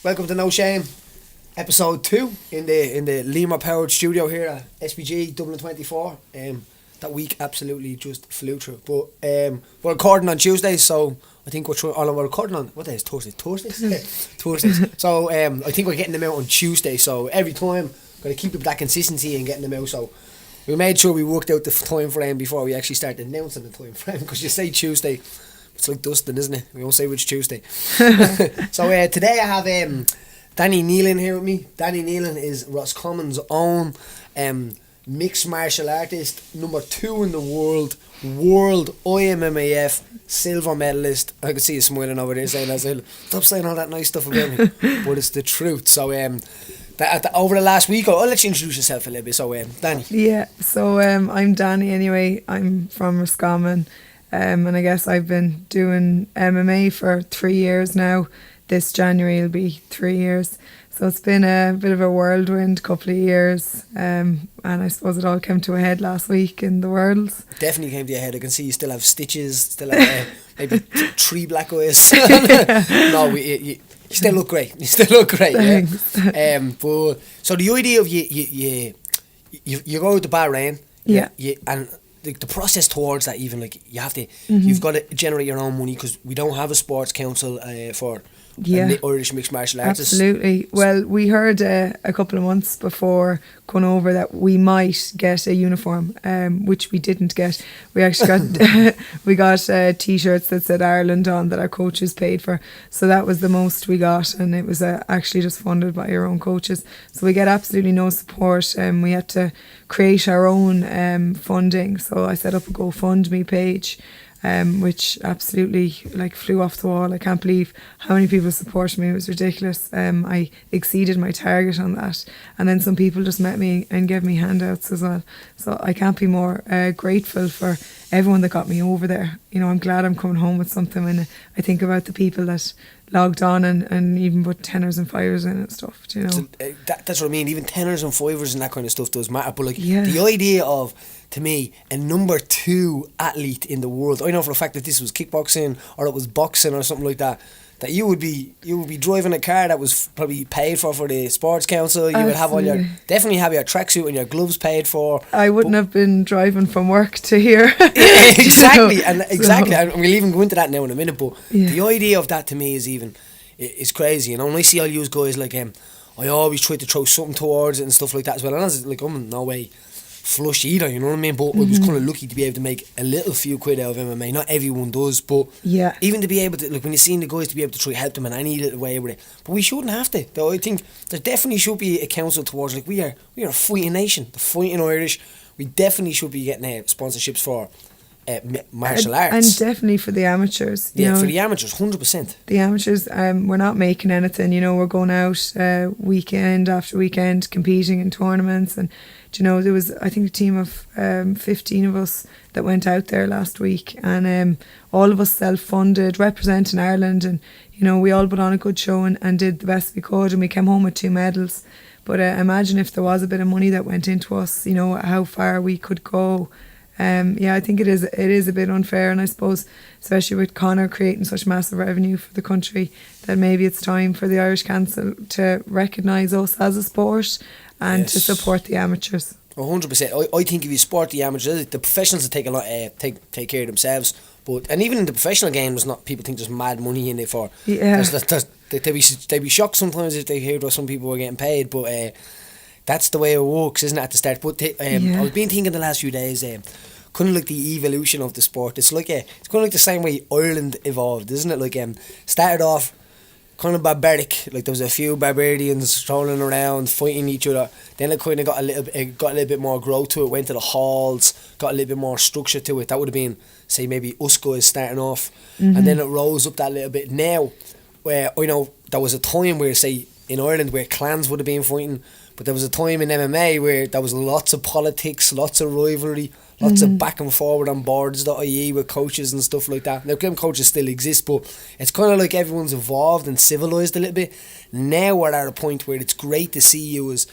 Welcome to No Shame, episode 2 in the Limor powered studio here at SBG Dublin 24. That week absolutely just flew through. But we're recording on Tuesday, so I think we're recording on what day is Thursday? Thursdays. So I think we're getting them out on Tuesday. So every time gotta keep up that consistency and getting them out. So we made sure we worked out the time frame before we actually started announcing the time frame, because you say Tuesday, it's like Dustin, isn't it? We won't say which Tuesday. So today I have Danni Neilan here with me. Danni Neilan is Roscommon's own mixed martial artist, number 2 in the world IMMAF silver medalist. I can see you smiling over there saying that. Stop saying all that nice stuff about me, but it's the truth. So over the last week, I'll let you introduce yourself a little bit. So Danni. Yeah, so I'm Danni anyway. I'm from Roscommon. And I guess I've been doing MMA for 3 years now. This January will be 3 years. So it's been a bit of a whirlwind couple of years. And I suppose it all came to a head last week in the Worlds. Definitely came to a head. I can see you still have stitches, still have maybe 3 black eyes. No, you still look great. You still look great. Thanks. Yeah. But so the idea of you go to Bahrain. Yeah. And the process towards that, even like you have to, you've got to generate your own money, because we don't have a sports council for Irish mixed martial artists. Absolutely. Well, we heard a couple of months before going over that we might get a uniform, which we didn't get. We actually got t-shirts that said Ireland on, that our coaches paid for. So that was the most we got, and it was actually just funded by our own coaches. So we get absolutely no support, and we had to create our own funding. So I set up a GoFundMe page, which absolutely flew off the wall. I can't believe how many people supported me. It was ridiculous. I exceeded my target on that, and then some people just met me and gave me handouts as well. So I can't be more grateful for everyone that got me over there. You know, I'm glad I'm coming home with something when I think about the people that logged on and even put tenors and fivers in and stuff. Do you know? So, that's what I mean. Even tenors and fivers and that kind of stuff does matter. But the idea of, to me, a number 2 athlete in the world, I know for a fact that this was kickboxing or it was boxing or something like that, that you would be driving a car that was probably paid for the sports council. You would have definitely have your tracksuit and your gloves paid for. I wouldn't have been driving from work to here. Yeah, exactly, exactly. And we'll even go into that now in a minute. But the idea of that to me is crazy. You know, when I see all you guys I always try to throw something towards it and stuff like that as well. And I was I'm in no way flush either, you know what I mean? But I was kind of lucky to be able to make a little few quid out of MMA. Not everyone does, but even to be able to, when you're seeing the guys, to be able to try help them in any little way with it. But we shouldn't have to. Though I think there definitely should be a council towards, we are a fighting nation, the fighting Irish. We definitely should be getting sponsorships for martial arts. And definitely for the amateurs. You know, for the amateurs, 100%. The amateurs, we're not making anything, you know, we're going out weekend after weekend competing in tournaments. And, you know, there was, I think, a team of 15 of us that went out there last week, and all of us self-funded, representing Ireland, and, you know, we all put on a good show and did the best we could, and we came home with 2 medals. But imagine if there was a bit of money that went into us, you know, how far we could go. I think it is a bit unfair, and I suppose especially with Conor creating such massive revenue for the country, that maybe it's time for the Irish Council to recognise us as a sport and to support the amateurs. 100%. I think if you support the amateurs, the professionals will take a lot take care of themselves. And even in the professional game, there's not, people think there's mad money in it for. Yeah. They'd be shocked sometimes if they hear that some people were getting paid, but that's the way it works, isn't it, at the start? But I've been thinking the last few days, kind of like the evolution of the sport. It's kind of like the same way Ireland evolved, isn't it? Started off kind of barbaric, there was a few barbarians strolling around fighting each other. Then it kind of got a little bit more growth to it. Went to the halls, got a little bit more structure to it. That would have been, say, maybe us guys starting off, and then it rose up that little bit. Now, where I know there was a time where, say, in Ireland where clans would have been fighting, but there was a time in MMA where there was lots of politics, lots of rivalry, lots of back and forward on boards.ie with coaches and stuff like that. Now, them coaches still exist, but it's kind of like everyone's evolved and civilised a little bit. Now we're at a point where it's great to see you as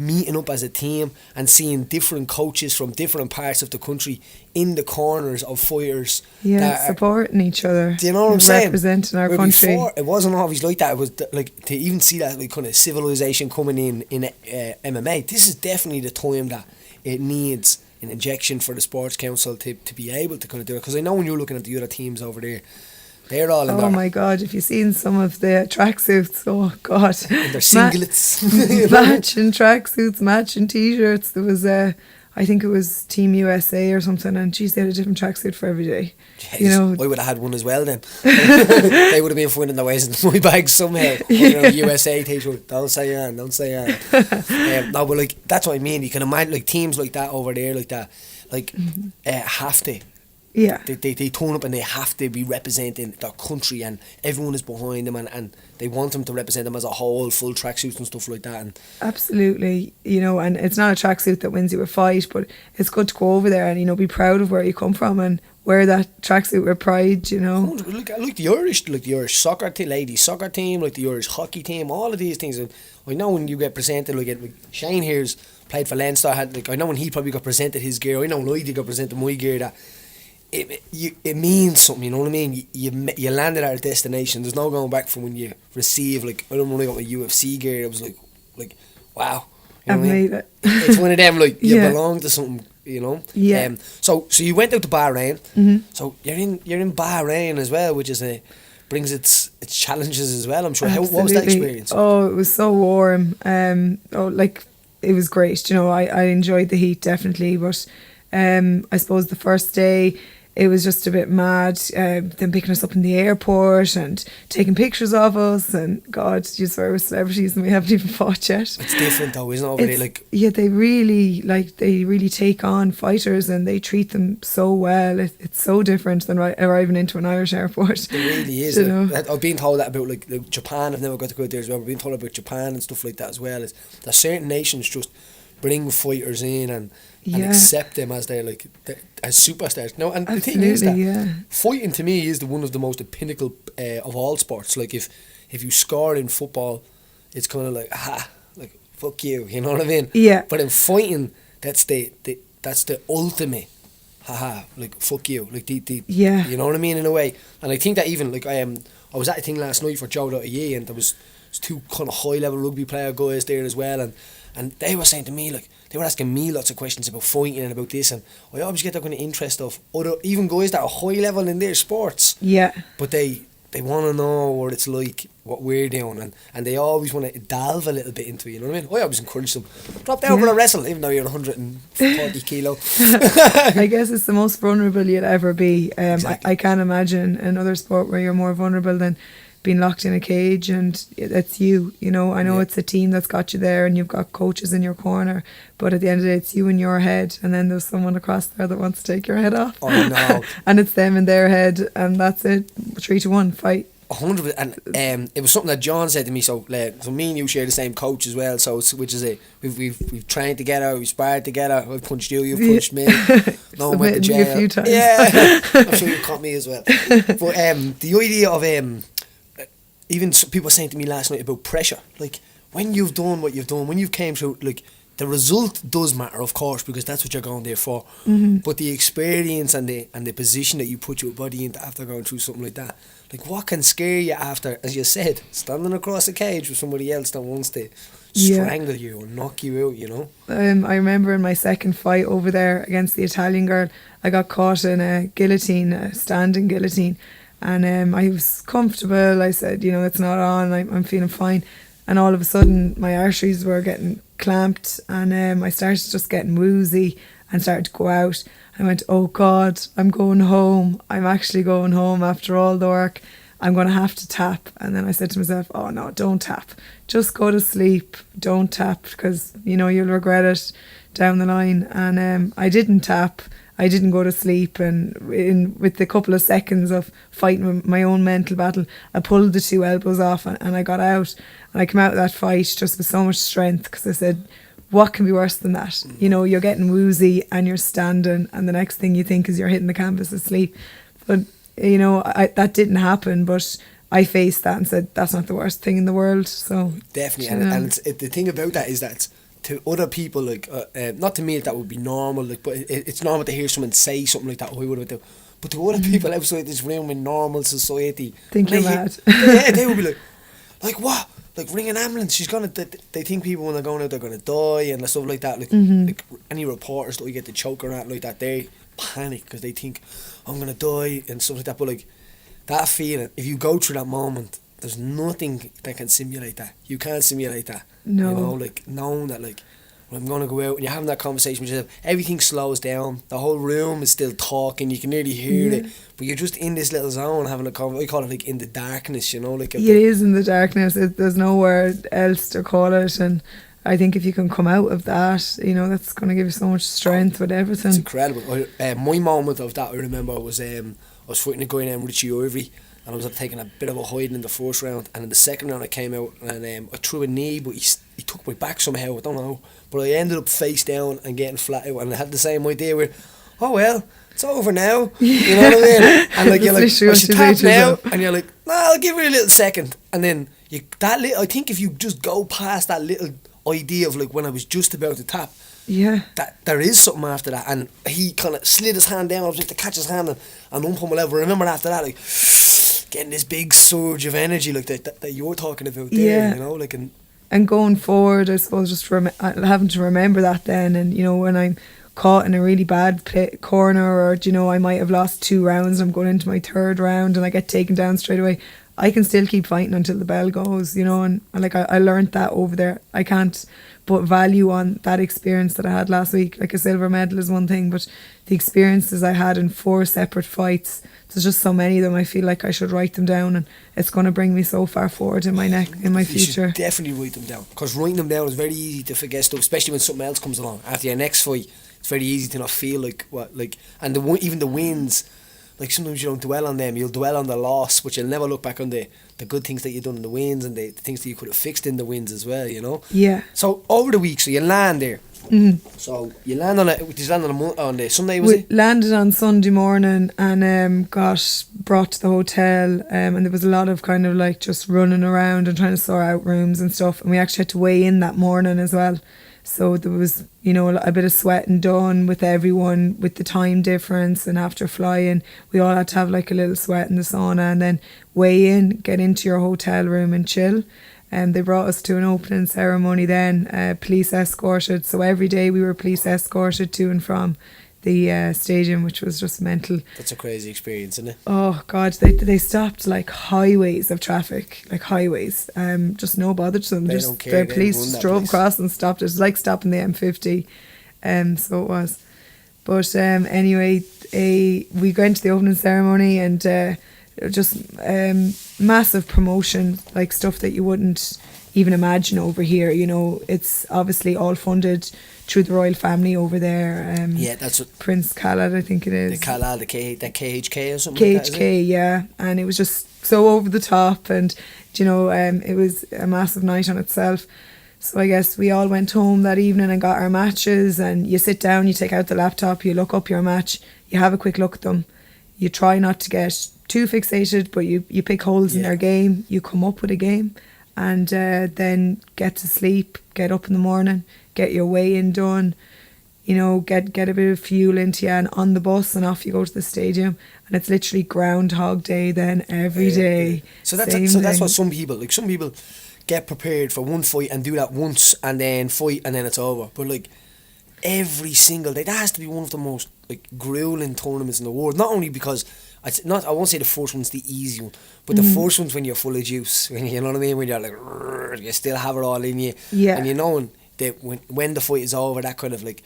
meeting up as a team and seeing different coaches from different parts of the country in the corners of fighters. Yeah, supporting each other. Do you know what I'm saying? Representing our Where country. Before, it wasn't always like that. It was like to even see that like kind of civilization coming in MMA. This is definitely the time that it needs an injection for the Sports Council to be able to kind of do it. Because I know when you're looking at the other teams over there, they're all in Oh my God, if you've seen some of the tracksuits, oh God. in their singlets. Matching tracksuits, matching t-shirts. There was I think it was Team USA or something, and geez, they had a different tracksuit for every day. Jeez, you know, I would have had one as well then. They would have been finding their ways into my bag somehow. Yeah. USA t-shirt, don't say on. No, but like, that's what I mean. You can imagine like teams like that over there, like that, like have to. Yeah. They turn up and they have to be representing their country, and everyone is behind them, and they want them to represent them as a whole, full tracksuits and stuff like that. And absolutely, you know, and it's not a tracksuit that wins you a fight, but it's good to go over there and, you know, be proud of where you come from and wear that tracksuit with pride, you know. Like the Irish soccer team, ladies soccer team, like the Irish hockey team, all of these things. And I know when you get presented, like Shane here's played for Leinster, I know when he probably got presented his gear, I know when I did got presented my gear, that it means something, you know what I mean? You landed at a destination. There's no going back from when you receive, like, I remember when I got my UFC gear, it was like wow. You know I've made it. It's one of them, like, you Yeah. belong to something, you know? Yeah. So you went out to Bahrain. Mm-hmm. So you're in Bahrain as well, which is brings its challenges as well, I'm sure. What was that experience? Oh, it was so warm. Like, it was great. You know, I enjoyed the heat, definitely, but I suppose the first day it was just a bit mad, them picking us up in the airport and taking pictures of us, and God, you swear we're celebrities and we haven't even fought yet. It's different though, isn't it, over there? Like, yeah, they really take on fighters and they treat them so well. It's so different than arriving into an Irish airport. It really is. You know? I've been told that about like Japan. I've never got to go there as well. We've been told about Japan and stuff like that as well. Is that certain nations just bring fighters in and accept them as as superstars. No, and absolutely, the thing is that fighting to me is one of the most pinnacle of all sports. Like if you score in football, it's kind of like like fuck you, you know what I mean? Yeah. But in fighting, that's the ultimate. Like fuck you, like yeah, you know what I mean, in a way. And I think that even like I was at a thing last night for Joe.ie, and there was two kind of high level rugby player guys there as well, and they were saying to me, like, they were asking me lots of questions about fighting and about this, and I always get that kind of interest of other, even guys that are high level in their sports. Yeah. But they want to know what it's like, what we're doing, and they always want to delve a little bit into it, you know what I mean? I always encourage them, drop down for a wrestle, even though you're 140 kilo. I guess it's the most vulnerable you'll ever be. Exactly. I can't imagine another sport where you're more vulnerable than being locked in a cage, and it's you know. I know it's a team that's got you there and you've got coaches in your corner, but at the end of the day it's you in your head, and then there's someone across there that wants to take your head off. Oh no. And it's them in their head, and that's it. 3-1 fight. 100%, and it was something that John said to me. So me and you share the same coach as well. So which is we've trained together, we've sparred together. I've punched you, you've punched me. No one went to jail. A few times. Yeah, I'm sure you caught me as well. But the idea of even some people saying to me last night about pressure, like when you've done what you've done, when you've came through, like the result does matter, of course, because that's what you're going there for. Mm-hmm. But the experience and the position that you put your body into after going through something like that, like what can scare you after, as you said, standing across a cage with somebody else that wants to strangle you or knock you out, you know? I remember in my second fight over there against the Italian girl, I got caught in a guillotine, a standing guillotine. And I was comfortable. I said, you know, it's not on. I'm feeling fine. And all of a sudden, my arteries were getting clamped, and I started just getting woozy and started to go out. I went, oh God, I'm going home. I'm actually going home after all the work. I'm going to have to tap. And then I said to myself, oh no, don't tap. Just go to sleep. Don't tap, because, you know, you'll regret it down the line. And I didn't tap. I didn't go to sleep, and with the couple of seconds of fighting with my own mental battle, I pulled the 2 elbows off and I got out, and I came out of that fight just with so much strength, because I said, what can be worse than that? You know, you're getting woozy and you're standing, and the next thing you think is you're hitting the canvas asleep. But, you know, that didn't happen, but I faced that and said, that's not the worst thing in the world. So definitely, and the thing about that is that to other people, like, not to me that would be normal, like, but it's normal to hear someone say something like that, we would have done. But to other people outside this room in normal society, think you're mad. Yeah, they would be like what? Like, ring an ambulance, she's gonna, they think people when they're going out, they're gonna die and stuff like that. Like, like any reporters that we get to choke or like that, they panic because they think, I'm gonna die and stuff like that. But like, that feeling, if you go through that moment, there's nothing that can simulate that. You can't simulate that. No. You know, like, knowing that, like, when I'm going to go out and you're having that conversation with yourself, everything slows down. The whole room is still talking. You can nearly hear it. But you're just in this little zone having a conversation. I call it, like, in the darkness, you know? Like, it is in the darkness. There's nowhere else to call it. And I think if you can come out of that, you know, that's going to give you so much strength with everything. It's incredible. My moment of that, I remember, was I was fighting a guy named Richie Ivory. And I was taking a bit of a hiding in the first round, and in the second round I came out and I threw a knee, but he took my back somehow, I don't know, but I ended up face down and getting flat out, and I had the same idea where, oh well, it's over now, you know what I mean? And like, you're like, I should tap now, and you're like, nah, I'll give it a little second, and then I think if you just go past that little idea of like when I was just about to tap, that there is something after that. And he kind of slid his hand down, I was just to catch his hand and unpummel out. But I remember after that, like, getting this big surge of energy like that you're talking about there, you know, like, and going forward, I suppose, just having to remember that then, and you know, when I'm caught in a really bad corner, or you know, I might have lost 2 rounds, I'm going into my 3rd round and I get taken down straight away, I can still keep fighting until the bell goes, you know. And like, I learned that over there. I can't put value on that experience that I had last week. Like, a silver medal is one thing, but the experiences I had in 4 separate fights, there's just so many of them, I feel like I should write them down, and it's going to bring me so far forward in my future. You should definitely write them down, because writing them down is very easy to forget stuff, especially when something else comes along after your next fight. It's very easy to not feel like what, like, and even the wins, like, sometimes you don't dwell on them, you'll dwell on the loss, but you'll never look back on the good things that you've done in the wins, and the things that you could have fixed in the wins as well, you know. So over the week, so you land there. So you land on on the Sunday, was it? We landed on Sunday morning and got brought to the hotel, and there was a lot of kind of like just running around and trying to sort out rooms and stuff, and we actually had to weigh in that morning as well. So there was, you know, a bit of sweating done with everyone, with the time difference, and after flying we all had to have like a little sweat in the sauna and then weigh in, get into your hotel room and chill. And they brought us to an opening ceremony then, police escorted. So every day we were police escorted to and from the stadium, which was just mental. That's a crazy experience, isn't it? Oh God, they stopped like highways of traffic, like highways. Just no bother to them. They don't care. The police just drove across and stopped it. It's like stopping the M50. So it was. But anyway, we went to the opening ceremony and just massive promotion, like stuff that you wouldn't even imagine over here. You know, it's obviously all funded through the royal family over there. That's what Prince Khaled, I think it is. The Khaled, the KHK or something like that, is KHK, yeah. And it was just so over the top, and you know, it was a massive night on itself. So I guess we all went home that evening and got our matches, and you sit down, you take out the laptop, you look up your match, you have a quick look at them. You try not to get too fixated, but you pick holes in their game, you come up with a game, and then get to sleep, get up in the morning, get your weigh-in done, you know, get a bit of fuel into you, and on the bus, and off you go to the stadium. And it's literally Groundhog Day then, every day. So that's what some people get prepared for one fight and do that once and then fight and then it's over. But like, every single day, that has to be one of the most like grueling tournaments in the world. Not only because I won't say the first one's the easy one, but the first one's when you're full of juice, when, you know what I mean, when you're like, you still have it all in you, and you know that when the fight is over, that kind of like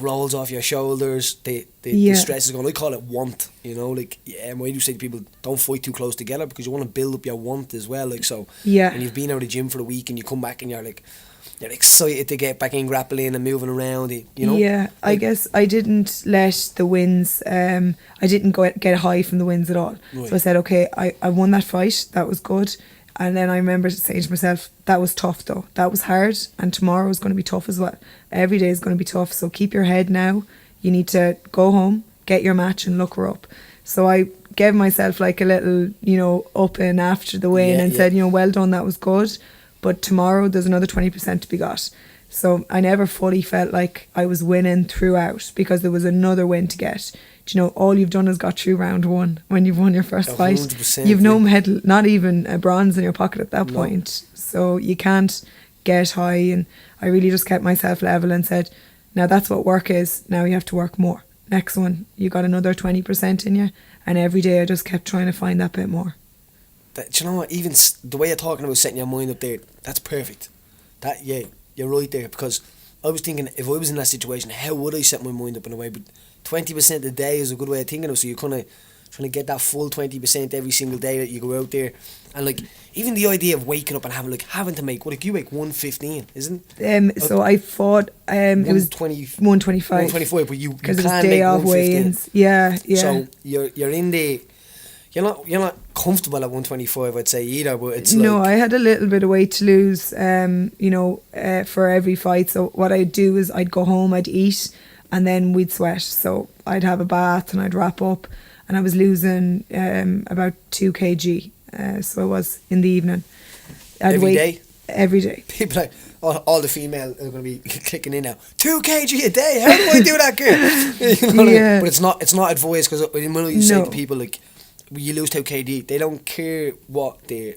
rolls off your shoulders, the stress is gone. I call it want, you know, like, I do say to people, don't fight too close together, because you want to build up your want as well, like, so when you've been out of the gym for a week and you come back and you're excited to get back in grappling and moving around, you know. Yeah, like, I guess I didn't let the wins, I didn't get high from the wins at all. Right. So I said, okay, I won that fight, that was good. And then I remember saying to myself, that was tough though, that was hard, and tomorrow is going to be tough as well. Every day is going to be tough, so keep your head now. You need to go home, get your match and look her up. So I gave myself like a little, you know, up and after the win and said, you know, well done, that was good, but tomorrow there's another 20% to be got. So I never fully felt like I was winning throughout, because there was another win to get. Do you know, all you've done is got through round one when you've won your first fight. 100%, You've no medal, not even a bronze in your pocket at that point. So you can't get high. And I really just kept myself level and said, now that's what work is. Now you have to work more. Next one, you got another 20% in you. And every day I just kept trying to find that bit more. Do you know what? Even the way you're talking about setting your mind up there, that's perfect. You're right there, because I was thinking, if I was in that situation, how would I set my mind up in a way? But 20% of the day is a good way of thinking of it. So you're kind of trying to get that full 20% every single day that you go out there. And like, even the idea of waking up and having to make, you make 115, isn't it? So I fought, it was 125. 125, but you because it can was day make off 115. weigh-ins. Yeah. So you're in the, you're not comfortable at 125, I'd say, either, but it's no, like, I had a little bit of weight to lose, for every fight. So what I'd do is I'd go home, I'd eat, and then we'd sweat. So I'd have a bath and I'd wrap up, and I was losing about 2 kg. So I was in the evening. Every day? Every day. People like, all the female are going to be clicking in now. 2 kg a day? How do I do that, girl? You know what I mean? But it's not advised, because when you say to people, like, you lose 2 kg, they don't care what the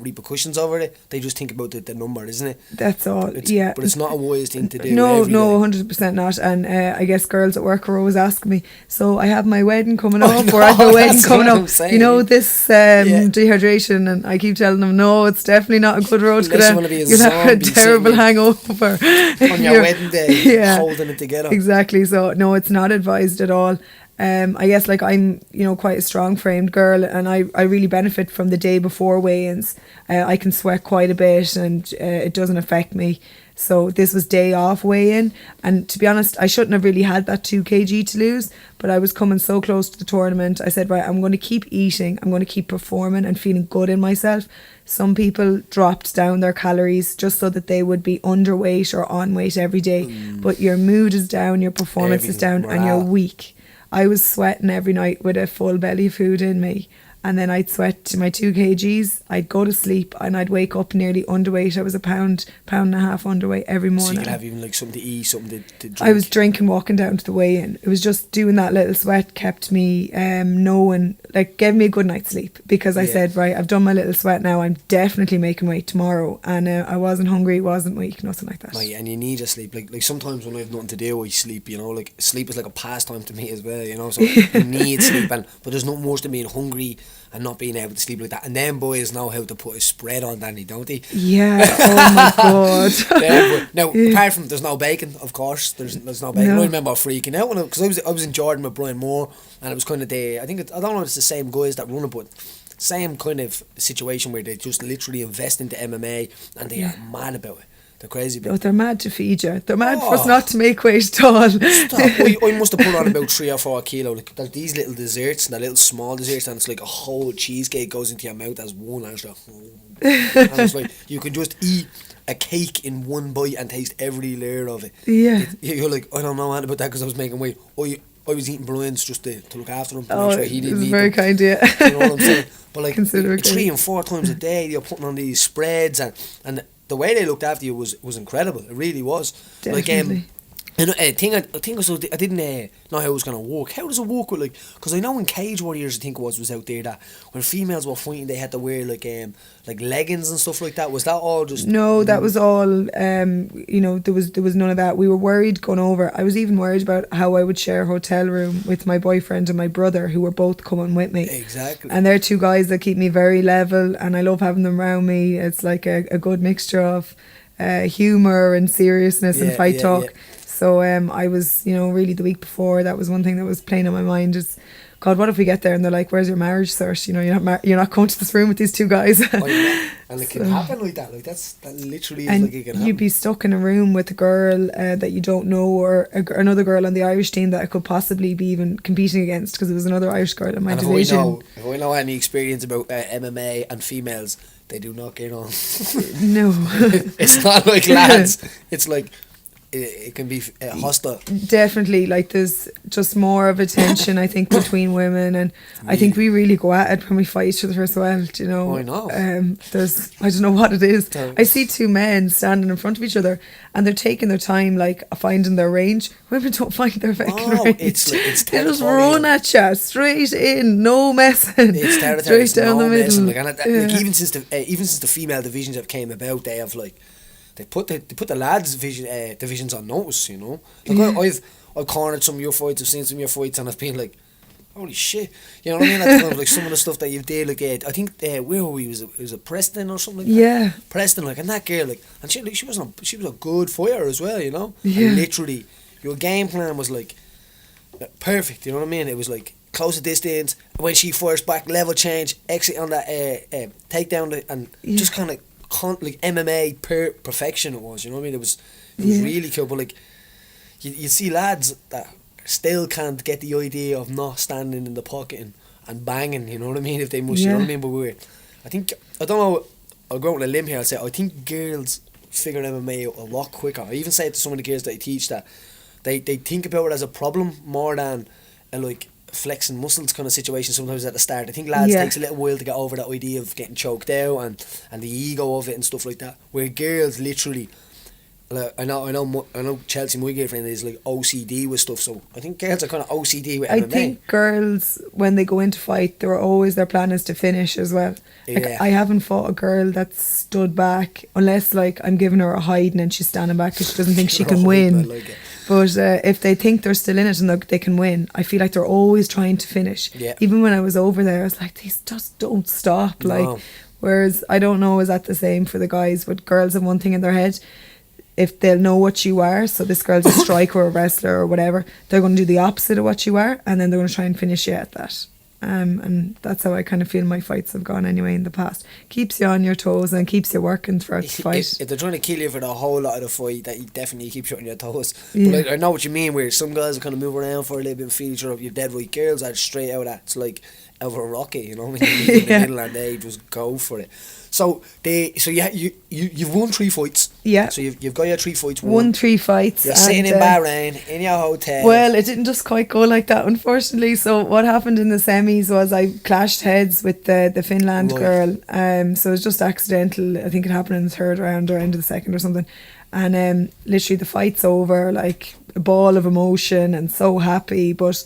repercussions over it. They just think about the number, isn't it? That's all. But it's not a wise thing to do. No, 100% not. And I guess girls at work are always asking me, so I have my wedding coming up, or I have a wedding coming up. You know, this dehydration, and I keep telling them, no, it's definitely not a good road to go down. You'll have a terrible hangover on your wedding day, holding it together. Exactly. So no, it's not advised at all. I guess, like, I'm, quite a strong framed girl, and I really benefit from the day before weigh-ins. I can sweat quite a bit, and it doesn't affect me. So this was day off weigh-in, and to be honest, I shouldn't have really had that 2 kg to lose, but I was coming so close to the tournament. I said, right, I'm going to keep eating, I'm going to keep performing and feeling good in myself. Some people dropped down their calories just so that they would be underweight or on weight every day, but your mood is down, your performance is down, and you're weak. I was sweating every night with a full belly of food in me, and then I'd sweat to my 2 kgs, I'd go to sleep, and I'd wake up nearly underweight. I was a pound and a half underweight every morning. So you could have even like something to eat, something to drink. I was drinking walking down to the weigh-in. It was just doing that little sweat kept me knowing, like, gave me a good night's sleep, because I said, right, I've done my little sweat now, I'm definitely making weight tomorrow, and I wasn't hungry, wasn't weak, nothing like that. And you need your sleep. Like sometimes when I have nothing to do, I sleep, like sleep is like a pastime to me as well, so you need sleep, but there's nothing worse than being hungry and not being able to sleep like that. And then boys know how to put a spread on, Danny, don't they? Yeah, oh my God. Now, apart from, there's no bacon, of course, there's no bacon. No. I remember freaking out because I was in Jordan with Brian Moore, and it was kind of I don't know if it's the same guys that run it, but same kind of situation where they just literally invest into MMA, and they are mad about it. They're crazy about it. They're mad to feed you. They're mad for us not to make weight at all. Stop. I must have put on about 3 or 4 kilo. Like, there's these little desserts, and they're little small desserts, and it's like a whole cheesecake goes into your mouth as one. And it's like you can just eat a cake in one bite and taste every layer of it. Yeah. You're like, I don't know about that, because I was making weight. I was eating Brian's just to look after him, to make sure he didn't eat eat very them. kind, yeah. You know what I'm saying? But like 3 and 4 times a day, you're putting on these spreads, and the way they looked after you was incredible. It really was. Definitely. Like, and I think also I didn't know how it was going to work. How does it work with, like, because I know in Cage Warriors, I think it was out there that when females were fighting, they had to wear like leggings and stuff like that. Was that all just? No, that was all. There was none of that. We were worried going over. I was even worried about how I would share a hotel room with my boyfriend and my brother, who were both coming with me. Exactly. And they're 2 guys that keep me very level, and I love having them around me. It's like a good mixture of humour and seriousness and fight talk. Yeah. So I was, really the week before, that was one thing that was playing on my mind is, God, what if we get there and they're like, where's your marriage cert? You're not going to this room with these 2 guys. And it can happen like that. Like, that literally is like it can happen. You'd be stuck in a room with a girl that you don't know, or another girl on the Irish team that I could possibly be even competing against, because there was another Irish girl in my division. If I know any experience about MMA and females, they do not get on. No. It's not like lads. It's like it can be hostile. Definitely, like there's just more of a tension, I think, between women, and I think we really go at it when we fight each other as well. Do you know? I know. There's, I don't know what it is. I see two men standing in front of each other, and they're taking their time, like finding their range. Women don't find their range. It's they just run at you straight in, no messing. It's straight down the middle. Like even since the female divisions have came about, they have like. They put the lads' divisions on notice, you know. Like I've cornered some of your fights, I've seen some of your fights, and I've been like, holy shit, you know what I mean? Like, kind of like some of the stuff that you've did, like I think where were we? Was it Preston or something like that? Yeah, Preston, like, and that girl, like, and she was a good fighter as well, you know. Yeah, and literally your game plan was like perfect, you know what I mean? It was like close at distance, when she fires back, level change, exit on that takedown, and just kind of. Like MMA perfection it was, you know what I mean? It was really cool, but like you see lads that still can't get the idea of not standing in the pocket and banging, you know what I mean, if they must, you know what I mean? But I don't know, I'll go out on a limb here, I'll say I think girls figure MMA out a lot quicker. I even say it to some of the girls that I teach that they think about it as a problem more than a like flexing muscles kind of situation sometimes at the start. I think lads takes a little while to get over that idea of getting choked out and the ego of it and stuff like that, where girls literally like, I know Chelsea, my girlfriend, is like OCD with stuff, so I think girls are kind of OCD with MMA. I think girls, when they go into fight, their plan is to finish as well. Like, I haven't fought a girl that's stood back unless like I'm giving her a hiding and she's standing back because she doesn't think she can win. But if they think they're still in it and they can win, I feel like they're always trying to finish. Even when I was over there, I was like, these just don't stop. Like, whereas I don't know, is that the same for the guys? But girls have one thing in their head. If they'll know what you are, so this girl's a striker or a wrestler or whatever, they're going to do the opposite of what you are, and then they're going to try and finish you at that. And that's how I kind of feel my fights have gone anyway in the past. Keeps you on your toes and keeps you working throughout the fight. If they're trying to kill you for the whole lot of the fight, that you definitely keep you on your toes. But I know what you mean, where some guys will kind of move around for a little bit and feel each other up. You're dead right. Girls are straight out at it's like out of a rocket, you know what I mean? In the middle, and they just go for it. So you've won 3 fights. Yeah. So you've got your 3 fights. Won 3 fights. You're sitting in Bahrain in your hotel. Well, it didn't just quite go like that, unfortunately. So what happened in the semis was I clashed heads with the Finland girl. So it was just accidental. I think it happened in the 3rd round or end of the 2nd or something. And literally the fight's over, like a ball of emotion and so happy, but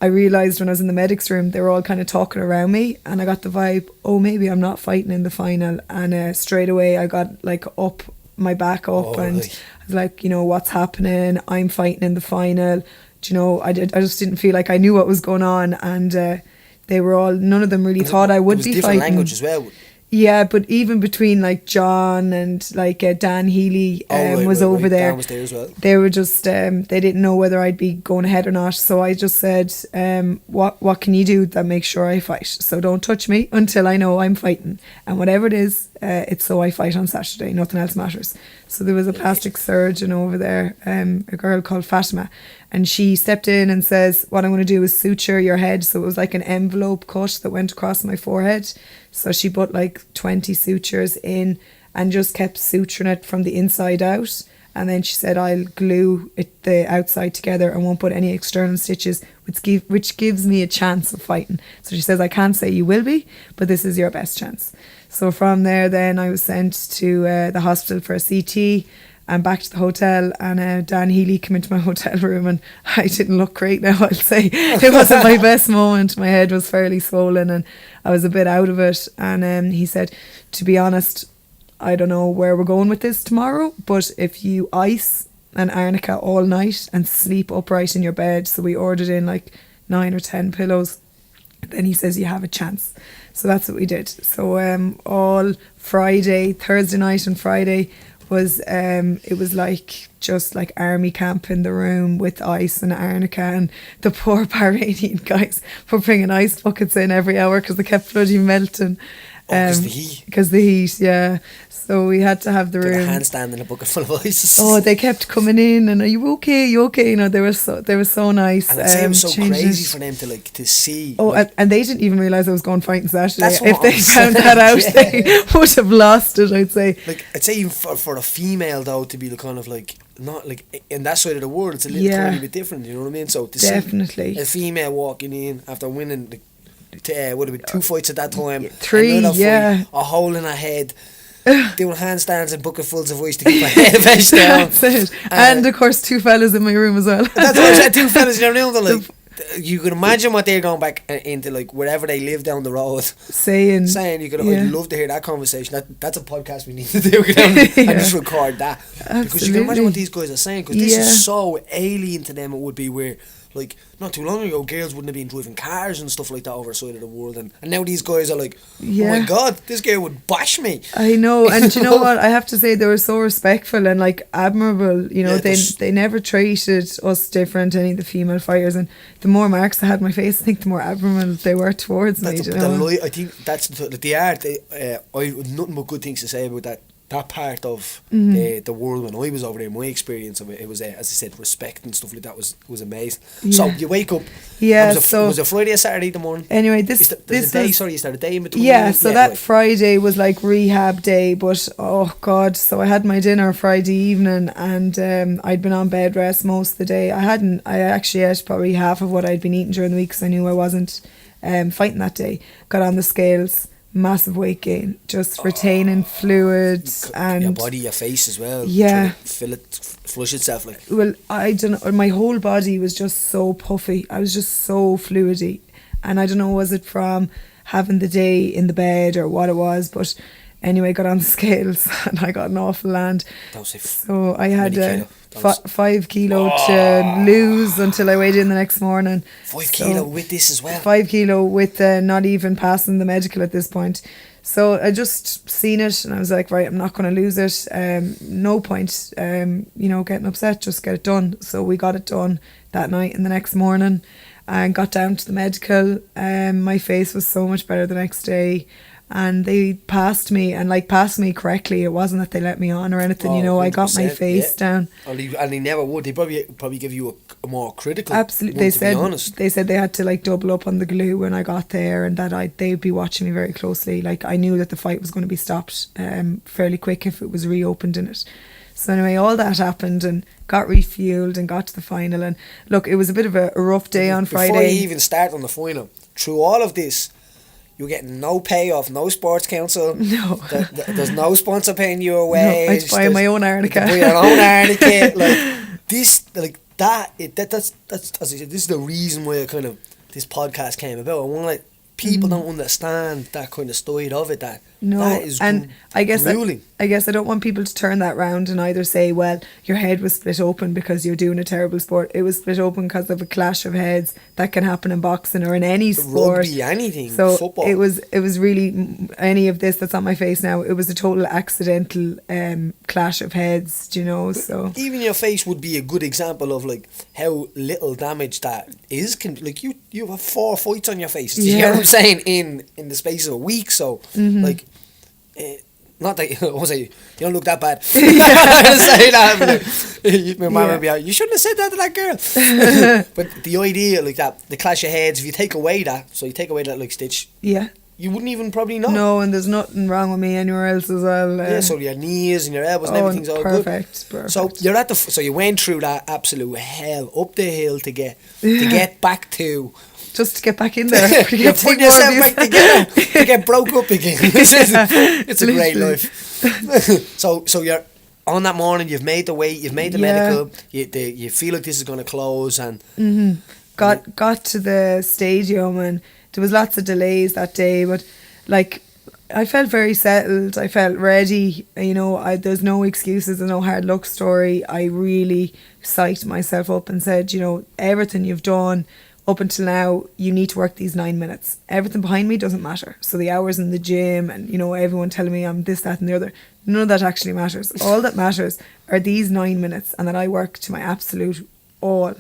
I realised when I was in the medics room, they were all kind of talking around me, and I got the vibe, oh, maybe I'm not fighting in the final. And straight away I got like my back up, and I was like, you know, what's happening? I'm fighting in the final. Do you know, I just didn't feel like I knew what was going on, and they were all, none of them really thought I would be fighting. Different language as well. Yeah, but even between like John and like Dan Healy was over there. Dan was there as well. They were just they didn't know whether I'd be going ahead or not. So I just said, what can you do that makes sure I fight? So don't touch me until I know I'm fighting. And whatever it is, it's so I fight on Saturday. Nothing else matters. So there was a plastic surgeon over there, a girl called Fatima, and she stepped in and says, what I'm going to do is suture your head. So it was like an envelope cut that went across my forehead. So she put like 20 sutures in and just kept suturing it from the inside out. And then she said, I'll glue the outside together and won't put any external stitches, which gives me a chance of fighting. So she says, I can't say you will be, but this is your best chance. So from there then I was sent to the hospital for a CT and back to the hotel, and Dan Healy came into my hotel room, and I didn't look great now, I'll say. It wasn't my best moment. My head was fairly swollen and I was a bit out of it. And he said, to be honest, I don't know where we're going with this tomorrow, but if you ice an arnica all night and sleep upright in your bed, so we ordered in like 9 or 10 pillows, then he says you have a chance. So that's what we did. So all Friday, Thursday night and Friday, was it was like just like army camp in the room with ice and arnica, and the poor Bahrainian guys were bringing ice buckets in every hour because they kept bloody melting. Because the heat. Because the heat, yeah. So we had to have the room. A handstand in a bucket full of ice. Oh, they kept coming in and, are you okay? You okay? You know, they were so nice. And it seems so crazy for them to see. Oh, like, and they didn't even realise I was going fighting Saturday. If they saying, found that out, they would have lost it, I'd say. Like, I'd say even for a female though, to be the kind of like not like in that side of the world, it's a little tiny bit different. You know what I mean? So to definitely see a female walking in after winning would have been 2 fights at that time, 3, another fight, a hole in her head, doing handstands and bucketfuls of ice to keep my head edged down. That's it. And of course 2 fellas in my room as well. That's what I said, 2 fellas in your room. They're like, you can imagine what they're going back into, like wherever they live down the road, saying you could. I'd love to hear that conversation. That's a podcast we need to do. And just record that. Absolutely. Because you can imagine what these guys are saying, because this is so alien to them. It would be where, like, not too long ago, girls wouldn't have been driving cars and stuff like that over the side of the world, and now these guys are like, oh my god, this girl would bash me. I know. And you know what, I have to say, they were so respectful and like admirable, you know. They never treated us different, any of the female fighters, and the more marks I had on my face, I think the more admirable they were towards me, you know? I think that's the art. I have nothing but good things to say about that part of the world when I was over there. My experience of it was, as I said, respect and stuff like that was amazing. So you wake up. Yeah. Was it Friday or Saturday the morning? Anyway, this day. Sorry, is there a day in between? Yeah. So that Friday was like rehab day, but oh god. So I had my dinner Friday evening, and I'd been on bed rest most of the day. I actually ate probably half of what I'd been eating during the week, because I knew I wasn't fighting that day. Got on the scales. Massive weight gain, just retaining fluid, and your body, your face as well. Flush itself like. Well, I don't know. My whole body was just so puffy. I was just so fluidy, and I don't know, was it from having the day in the bed or what it was, but anyway, got on the scales and I got an awful land. So I had 5 kilo to lose until I weighed in the next morning. 5 kilo with this as well. 5 kilo with not even passing the medical at this point. So I just seen it and I was like, right, I'm not going to lose it. No point, getting upset. Just get it done. So we got it done that night and the next morning, and got down to the medical. My face was so much better the next day. And they passed me correctly. It wasn't that they let me on or anything, I got my face down. And they never would. They probably give you a more critical. Absolutely. They said they had to like double up on the glue when I got there, and that they'd be watching me very closely. Like, I knew that the fight was going to be stopped fairly quick if it was reopened in it. So anyway, all that happened and got refueled and got to the final. And look, it was a bit of a rough day on Friday. Before you even start on the final, through all of this, you're getting no payoff, no sports council. No. There's no sponsor paying you a wage. No, I had to buy my own arnica. Buy your own arnica. That's as I said, this is the reason why this podcast came about. I want people don't understand that kind of side of it. That is and I guess grueling. I guess I don't want people to turn that round and either say, well, your head was split open because you're doing a terrible sport. It was split open because of a clash of heads that can happen in boxing or in any sport. Rugby, anything, so football. It was really any of this that's on my face now. It was a total accidental clash of heads, so. Even your face would be a good example of how little damage that is. You have 4 fights on your face. Do you hear what I'm saying? In the space of a week, so not that you don't look that bad. Say that, my mum would be like, you shouldn't have said that to that girl. But the idea the clash of heads, if you take away that, stitch, you wouldn't even probably know. No, and there's nothing wrong with me anywhere else as well. So your knees and your elbows and everything's all perfect. So you're so you went through that absolute hell up the hill to get back to. Just to get back in there. You're putting yourself back together to get broke up again. It's a great life. So you're on that morning, you've made the weight, you've made the medical, you feel like this is going to close, and got to the stadium, and there was lots of delays that day, but I felt very settled. I felt ready. There's no excuses, there's no hard luck story. I really psyched myself up and said, everything you've done up until now, you need to work these 9 minutes. Everything behind me doesn't matter. So the hours in the gym and, everyone telling me I'm this, that and the other, none of that actually matters. All that matters are these 9 minutes, and that I work to my absolute all.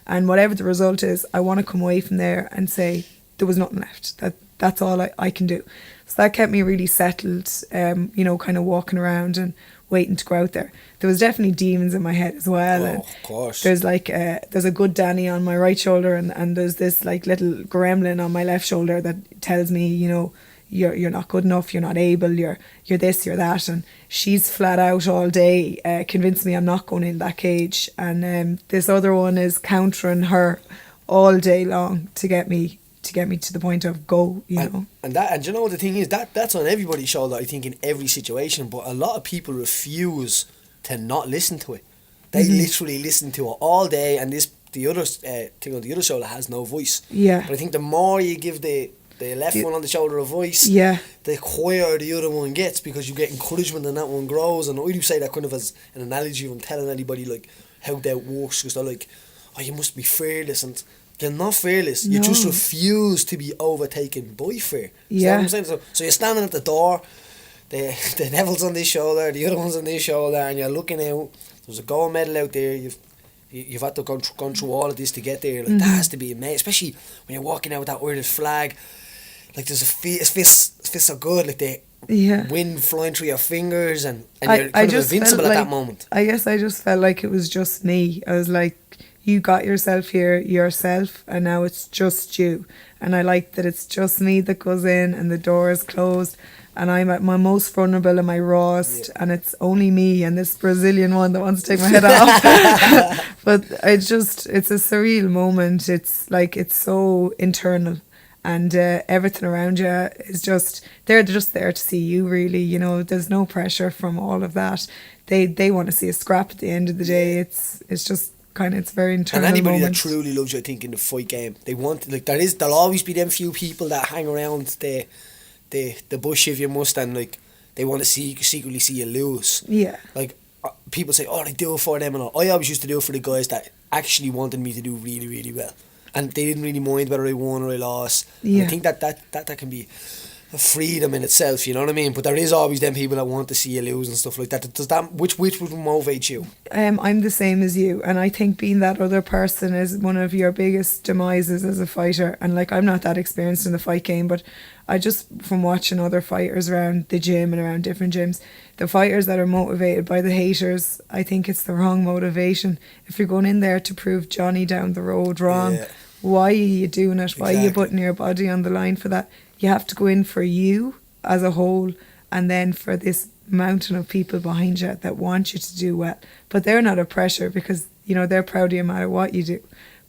And whatever the result is, I want to come away from there and say, there was nothing left. That's all I can do. So that kept me really settled, kind of walking around and waiting to go out there. There was definitely demons in my head as well. Oh, of course. There's there's a good Danny on my right shoulder, and there's this little gremlin on my left shoulder that tells me, you're not good enough, you're not able, you're this, you're that. And she's flat out all day convinced me I'm not going in that cage. And this other one is countering her all day long to get me to the point of go, you know. And you know what the thing is, that's on everybody's shoulder, I think, in every situation. But a lot of people refuse to not listen to it. They literally listen to it all day, and the other thing on the other shoulder has no voice. Yeah. But I think the more you give the left one on the shoulder a voice, the quieter the other one gets, because you get encouragement and that one grows. And I do say that kind of as an analogy when telling anybody like how that works, because they're like, oh, you must be fearless, and you're not fearless. No. You just refuse to be overtaken by fear. Yeah. What I'm saying? So you're standing at the door, the devil's on this shoulder, the other one's on this shoulder, and you're looking out. There's a gold medal out there. You've had to gone through all of this to get there. Like that has to be amazing, especially when you're walking out with that Irish flag. Like there's it feels so good. Like the wind flying through your fingers, and you're kind of invincible at that moment. I guess I just felt like it was just me. I was like, you got yourself here yourself, and now it's just you. And I like that it's just me that goes in, and the door is closed, and I'm at my most vulnerable and my rawest, and it's only me and this Brazilian one that wants to take my head off. But it's a surreal moment. It's like, it's so internal, and everything around you is just, they're just there to see you, really. You know, there's no pressure from all of that. They want to see a scrap at the end of the day. It's just kind of, it's very internal. And anybody moment that truly loves you, I think, in the fight game, they want, like, there'll always be them few people that hang around the bush, if you must, and like they want to secretly see you lose. Yeah. Like people say, oh, they do it for them, and all. I always used to do it for the guys that actually wanted me to do really, really well, and they didn't really mind whether I won or I lost. Yeah. I think that can be a freedom in itself, you know what I mean? But there is always them people that want to see you lose and stuff like that. Does that which would motivate you? I'm the same as you, and I think being that other person is one of your biggest demises as a fighter. And like, I'm not that experienced in the fight game, but I just, from watching other fighters around the gym and around different gyms, the fighters that are motivated by the haters, I think it's the wrong motivation. If you're going in there to prove Johnny down the road wrong, why are you doing it? Why are you putting your body on the line for that? You have to go in for you as a whole, and then for this mountain of people behind you that want you to do well. But they're not a pressure, because, you know, they're proud of you no matter what you do.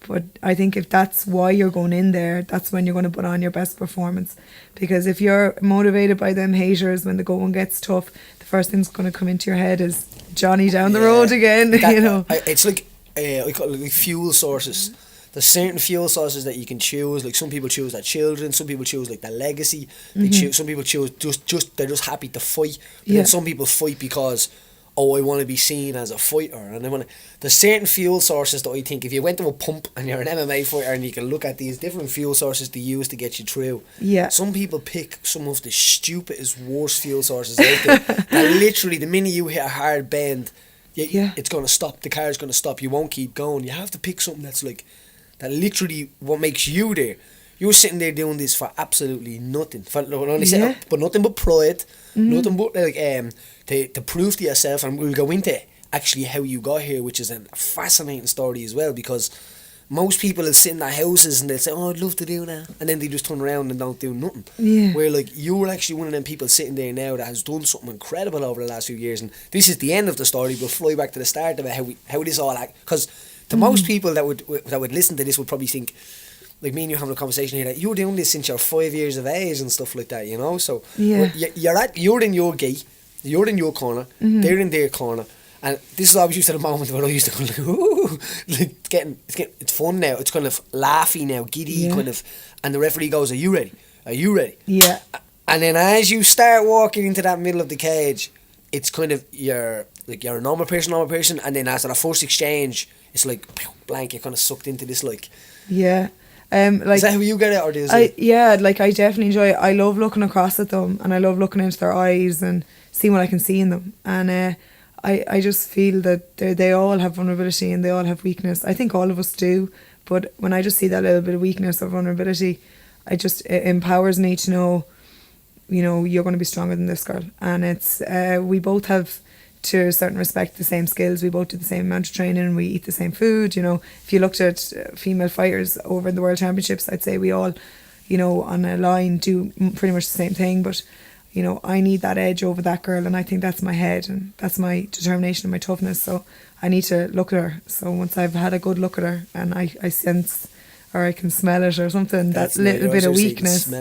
But I think if that's why you're going in there, that's when you're going to put on your best performance. Because if you're motivated by them haters, when the going gets tough, the first thing that's going to come into your head is Johnny down the road again. You know, it's like I call it like fuel sources. There's certain fuel sources that you can choose. Like some people choose their children, some people choose like their legacy. Some people choose just they're just happy to fight. But then some people fight because, oh, I want to be seen as a fighter, and there's certain fuel sources that I think if you went to a pump and you're an MMA fighter and you can look at these different fuel sources to use to get you through. Yeah. Some people pick some of the stupidest, worst fuel sources out there. That literally, the minute you hit a hard bend, it's going to stop. The car's going to stop. You won't keep going. You have to pick something that's like, that literally what makes you there. You're sitting there doing this for absolutely nothing. But nothing but pride, nothing but like to prove to yourself. And we'll go into actually how you got here, which is a fascinating story as well, because most people will sit in their houses and they'll say, oh, I'd love to do that, and then they just turn around and don't do nothing. Yeah. Where like you're actually one of them people sitting there now that has done something incredible over the last few years. And this is the end of the story. We'll fly back to the start about how this all act, because to most people that would listen to this would probably think, like me and you having a conversation here, that you're doing this since you're 5 years of age and stuff like that, you know. So you're in your gate, you're in your corner, they're in their corner, and this is always used to the moment where I used to go like, ooh, like it's fun now. It's kind of laughy now, giddy kind of, and the referee goes, "Are you ready? Are you ready?" Yeah. And then as you start walking into that middle of the cage, it's kind of you're a normal person, and then after the first exchange, it's like blank. You're kind of sucked into this like. Yeah. Like, is that how you get it, or is it? Yeah, like I definitely enjoy it. I love looking across at them, and I love looking into their eyes and seeing what I can see in them. And I just feel that they all have vulnerability and they all have weakness. I think all of us do, but when I just see that little bit of weakness or vulnerability, it empowers me to know, you know, you're going to be stronger than this girl. And it's we both have, to a certain respect, the same skills. We both do the same amount of training. We eat the same food. You know, if you looked at female fighters over in the World Championships, I'd say we all you know, on a line do pretty much the same thing, but you know, I need that edge over that girl, and I think that's my head, and that's my determination and my toughness. So I need to look at her. So once I've had a good look at her, and I sense, or I can smell it or something, that little bit of weakness,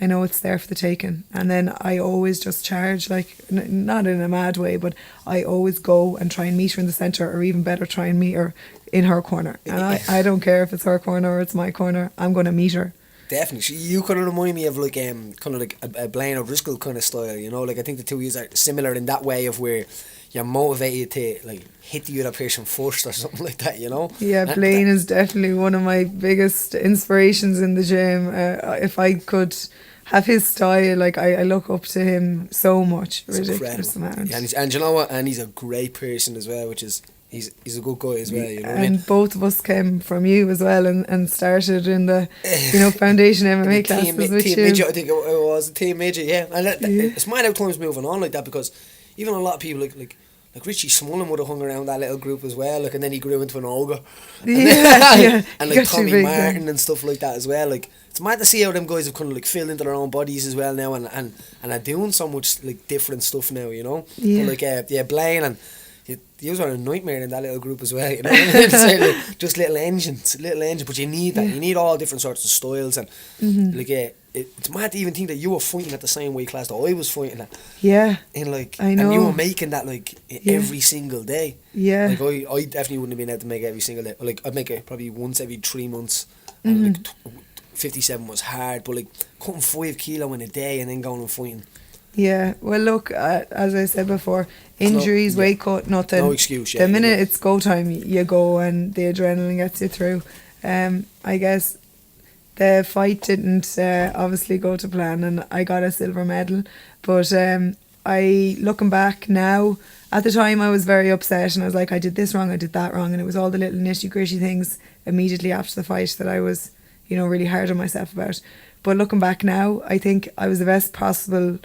I know it's there for the taking. And then I always just charge, like, not in a mad way, but I always go and try and meet her in the centre, or even better, try and meet her in her corner. And I don't care if it's her corner or it's my corner, I'm going to meet her. Definitely. You kind of remind me of like kind of like a Blaine O'Driscoll kind of style, you know, like I think the two of you are similar in that way of where you're motivated to like hit the other person first or something like that, you know. Yeah, Blaine is definitely one of my biggest inspirations in the gym. If I could have his style, like I look up to him so much. It's ridiculous amount. Yeah, and you know what, and he's a great person as well, which is he's a good guy as well, you know. And I mean? Both of us came from you as well, and started in the, you know, foundation MMA classes with you. Midget, I think it was team midget, yeah. And it's mad how time's moving on like that, because even a lot of people like Richie Smullen would have hung around that little group as well, like, and then he grew into an ogre. And like Tommy big, Martin and stuff like that as well. Like, it's mad to see how them guys have kind of like filled into their own bodies as well now, and are doing so much like different stuff now, you know. Yeah. But like Blaine and you were a nightmare in that little group as well, you know. Like, just little engines, but you need that. You need all different sorts of styles, and like it's mad to even think that you were fighting at the same weight class that I was fighting at. Yeah. And like, I know. and you were making that like every single day. Yeah. Like I definitely wouldn't have been able to make it every single day. Like I'd make it probably once every 3 months. And like 57 was hard, but like cutting 5 kilo in a day and then going and fighting. Yeah, well look, as I said before, injuries, weight cut, nothing. No excuse. The minute it's go time, you go, and the adrenaline gets you through. I guess the fight didn't obviously go to plan, and I got a silver medal. But looking back now, at the time I was very upset, and I was like, I did this wrong, I did that wrong, and it was all the little nitty gritty things immediately after the fight that I was, you know, really hard on myself about. But looking back now, I think I was the best possible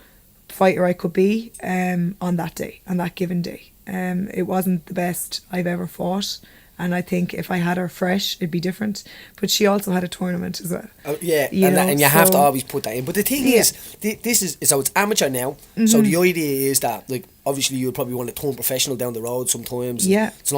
fighter I could be on that day, on that given day. It wasn't the best I've ever fought, and I think if I had her fresh, it'd be different. But she also had a tournament as well. Yeah, and you have to always put that in. But the thing is, this is so it's amateur now. So the idea is that, like, obviously you'll probably want to turn professional down the road sometimes. Yeah, this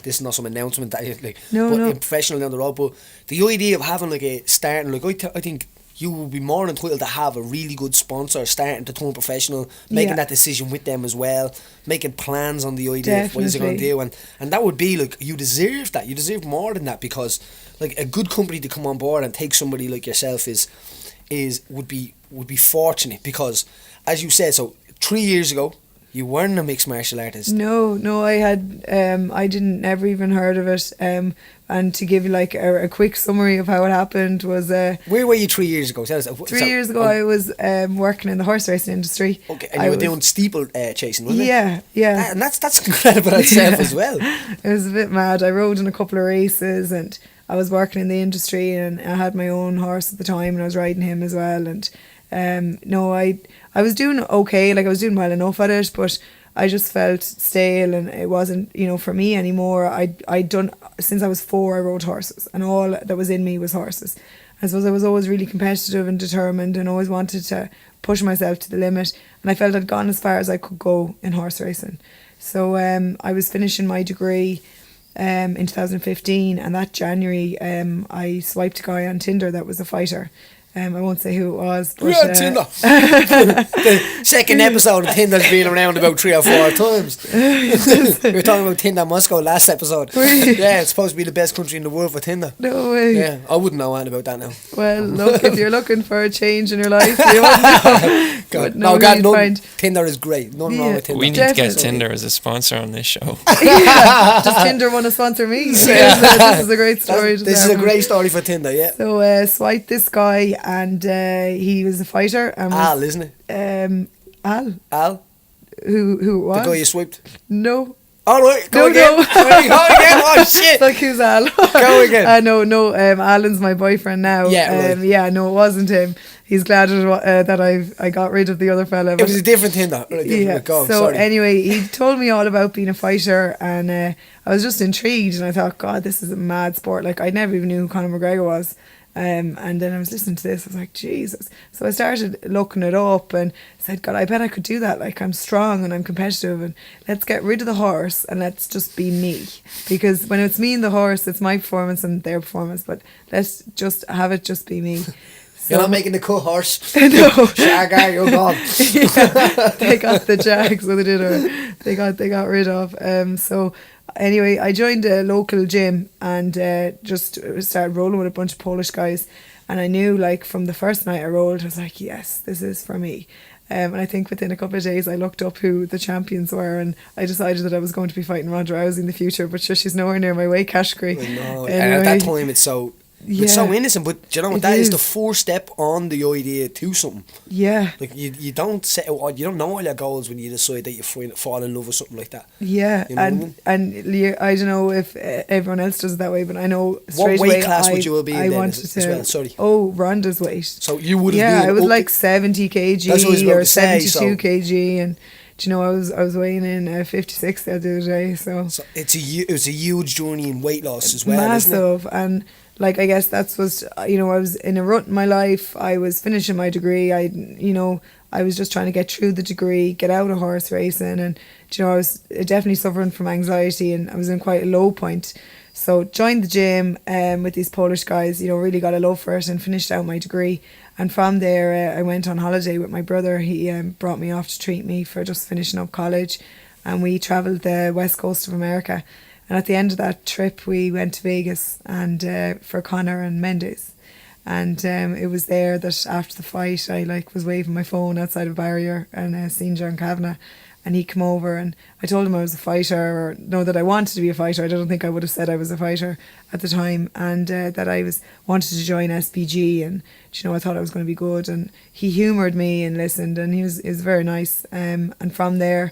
is not some announcement that you, like, no. Professional down the road. But the idea of having like a starting, like I think you will be more entitled to have a really good sponsor starting to turn professional, making that decision with them as well, making plans on the idea of what you're going to do, and that would be like, you deserve that. You deserve more than that, because like a good company to come on board and take somebody like yourself would be fortunate, because as you said, so 3 years ago you weren't a mixed martial artist. No, I had I didn't never even heard of it. And to give you like a quick summary of how it happened was where were you 3 years ago? Tell us. 3 years ago I was working in the horse racing industry. Okay, and you were doing steeple chasing, wasn't it? Yeah. And that's incredible itself as well. It was a bit mad. I rode in a couple of races, and I was working in the industry, and I had my own horse at the time, and I was riding him as well. And I was doing okay, like I was doing well enough at it, but I just felt stale, and it wasn't, you know, for me anymore. I'd done, since I was 4, I rode horses, and all that was in me was horses. I suppose I was always really competitive and determined, and always wanted to push myself to the limit, and I felt I'd gone as far as I could go in horse racing. So I was finishing my degree in 2015, and that January I swiped a guy on Tinder that was a fighter. I won't say who it was. But, Tinder. The second episode of Tinder's been around about 3 or 4 times. We were talking about Tinder Moscow last episode. Yeah, it's supposed to be the best country in the world for Tinder. No way. Yeah, I wouldn't know anything about that now. Well, look, if you're looking for a change in your life, you wouldn't know. Tinder is great. Nothing wrong with Tinder. We need to get Tinder as a sponsor on this show. Does Tinder want to sponsor me? This is a great story. This is a great story for Tinder, yeah. So swiped this guy, and he was a fighter. And Al, isn't it? Al? Who it was? The guy you swiped? No. All right, go again. Go again. Oh, shit. Like, who's Al? Go again. No, Alan's my boyfriend now. Yeah, right. Yeah, no, it wasn't him. He's glad that I got rid of the other fella. It was a different Tinder. Yeah. Anyway, he told me all about being a fighter, and I was just intrigued, and I thought, God, this is a mad sport. Like, I never even knew who Conor McGregor was. And then I was listening to this, I was like, Jesus. So I started looking it up and said, God, I bet I could do that. Like, I'm strong and I'm competitive, and let's get rid of the horse and let's just be me. Because when it's me and the horse, it's my performance and their performance, but let's just have it just be me. You're not making the cut horse. No. Shagger, you're gone. Yeah, they got the jag, so they did. They got rid of. So anyway, I joined a local gym and just started rolling with a bunch of Polish guys. And I knew, like, from the first night I rolled, I was like, yes, this is for me. And I think within a couple of days I looked up who the champions were, and I decided that I was going to be fighting Ronda Rousey in the future, but sure, she's nowhere near my weight category. No, anyway, and at that time it's so innocent, but do you know what, that is the first step on the idea to something. Yeah. Like, you don't set out, you don't know all your goals when you decide that you fall in love with something like that. Yeah, you know and I don't know if everyone else does it that way, but I know straight what weight away class would you be in I then wanted as to. well? Sorry. Oh, Ronda's weight. So you would have yeah, been. I was up, like 70 That's what I was kg about or to say, 72 kg, and do you know, I was weighing in 56 the other day, so it's a huge journey in weight loss as well, isn't it? massive. And like, I guess that's was, you know, I was in a rut in my life. I was finishing my degree. I was just trying to get through the degree, get out of horse racing, and do you know, I was definitely suffering from anxiety, and I was in quite a low point. So joined the gym with these Polish guys, you know, really got a love for it and finished out my degree. And from there, I went on holiday with my brother. He brought me off to treat me for just finishing up college, and we travelled the west coast of America. And at the end of that trip, we went to Vegas and for Conor and Mendes. And it was there that after the fight, I was waving my phone outside a barrier and seen John Kavanagh. And he came over and I told him I was a fighter, or no, that I wanted to be a fighter. I don't think I would have said I was a fighter at the time, and that I wanted to join SBG, and you know, I thought I was going to be good. And he humoured me and listened, and he was very nice. And from there,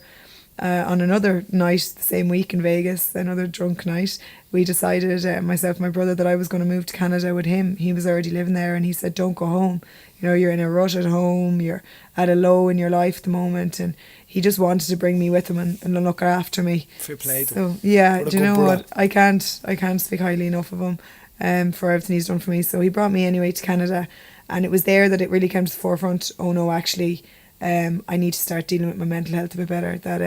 on another night the same week in Vegas, another drunk night, we decided, myself and my brother, that I was going to move to Canada with him. He was already living there, and he said, don't go home. You know, you're in a rut at home, you're at a low in your life at the moment, and he just wanted to bring me with him and look after me. Fair play to him. So yeah, do you know brother. what? I can't speak highly enough of him for everything he's done for me. So he brought me anyway to Canada, and it was there that it really came to the forefront. Oh no, actually, I need to start dealing with my mental health a bit better. That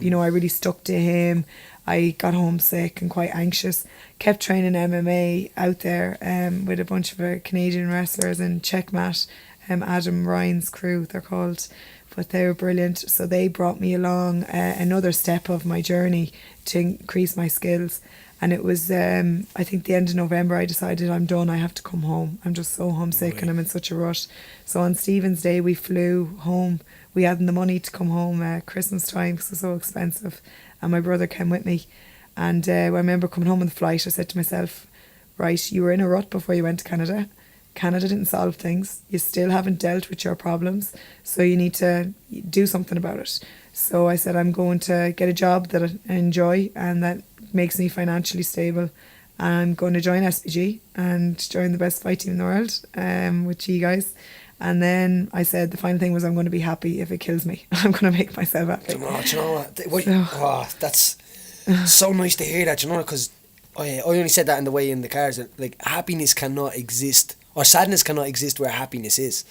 you know, I really stuck to him. I got homesick and quite anxious. Kept training MMA out there with a bunch of Canadian wrestlers in Checkmat, Adam Ryan's crew, they're called. But they were brilliant. So they brought me along another step of my journey to increase my skills. And it was, I think, the end of November, I decided I'm done. I have to come home. I'm just so homesick and I'm in such a rush. So on Stephen's Day, we flew home. We hadn't the money to come home at Christmas time because it was so expensive. And my brother came with me. And I remember coming home on the flight, I said to myself, right, you were in a rut before you went to Canada. Canada didn't solve things. You still haven't dealt with your problems. So you need to do something about it. So I said, I'm going to get a job that I enjoy and that makes me financially stable. I'm going to join SBG and join the best fight team in the world with you guys. And then I said the final thing was, I'm going to be happy if it kills me. I'm going to make myself happy. Do you know what? That's so nice to hear that, you know, because I only said that in the way in the cars, that like happiness cannot exist, or sadness cannot exist where happiness is.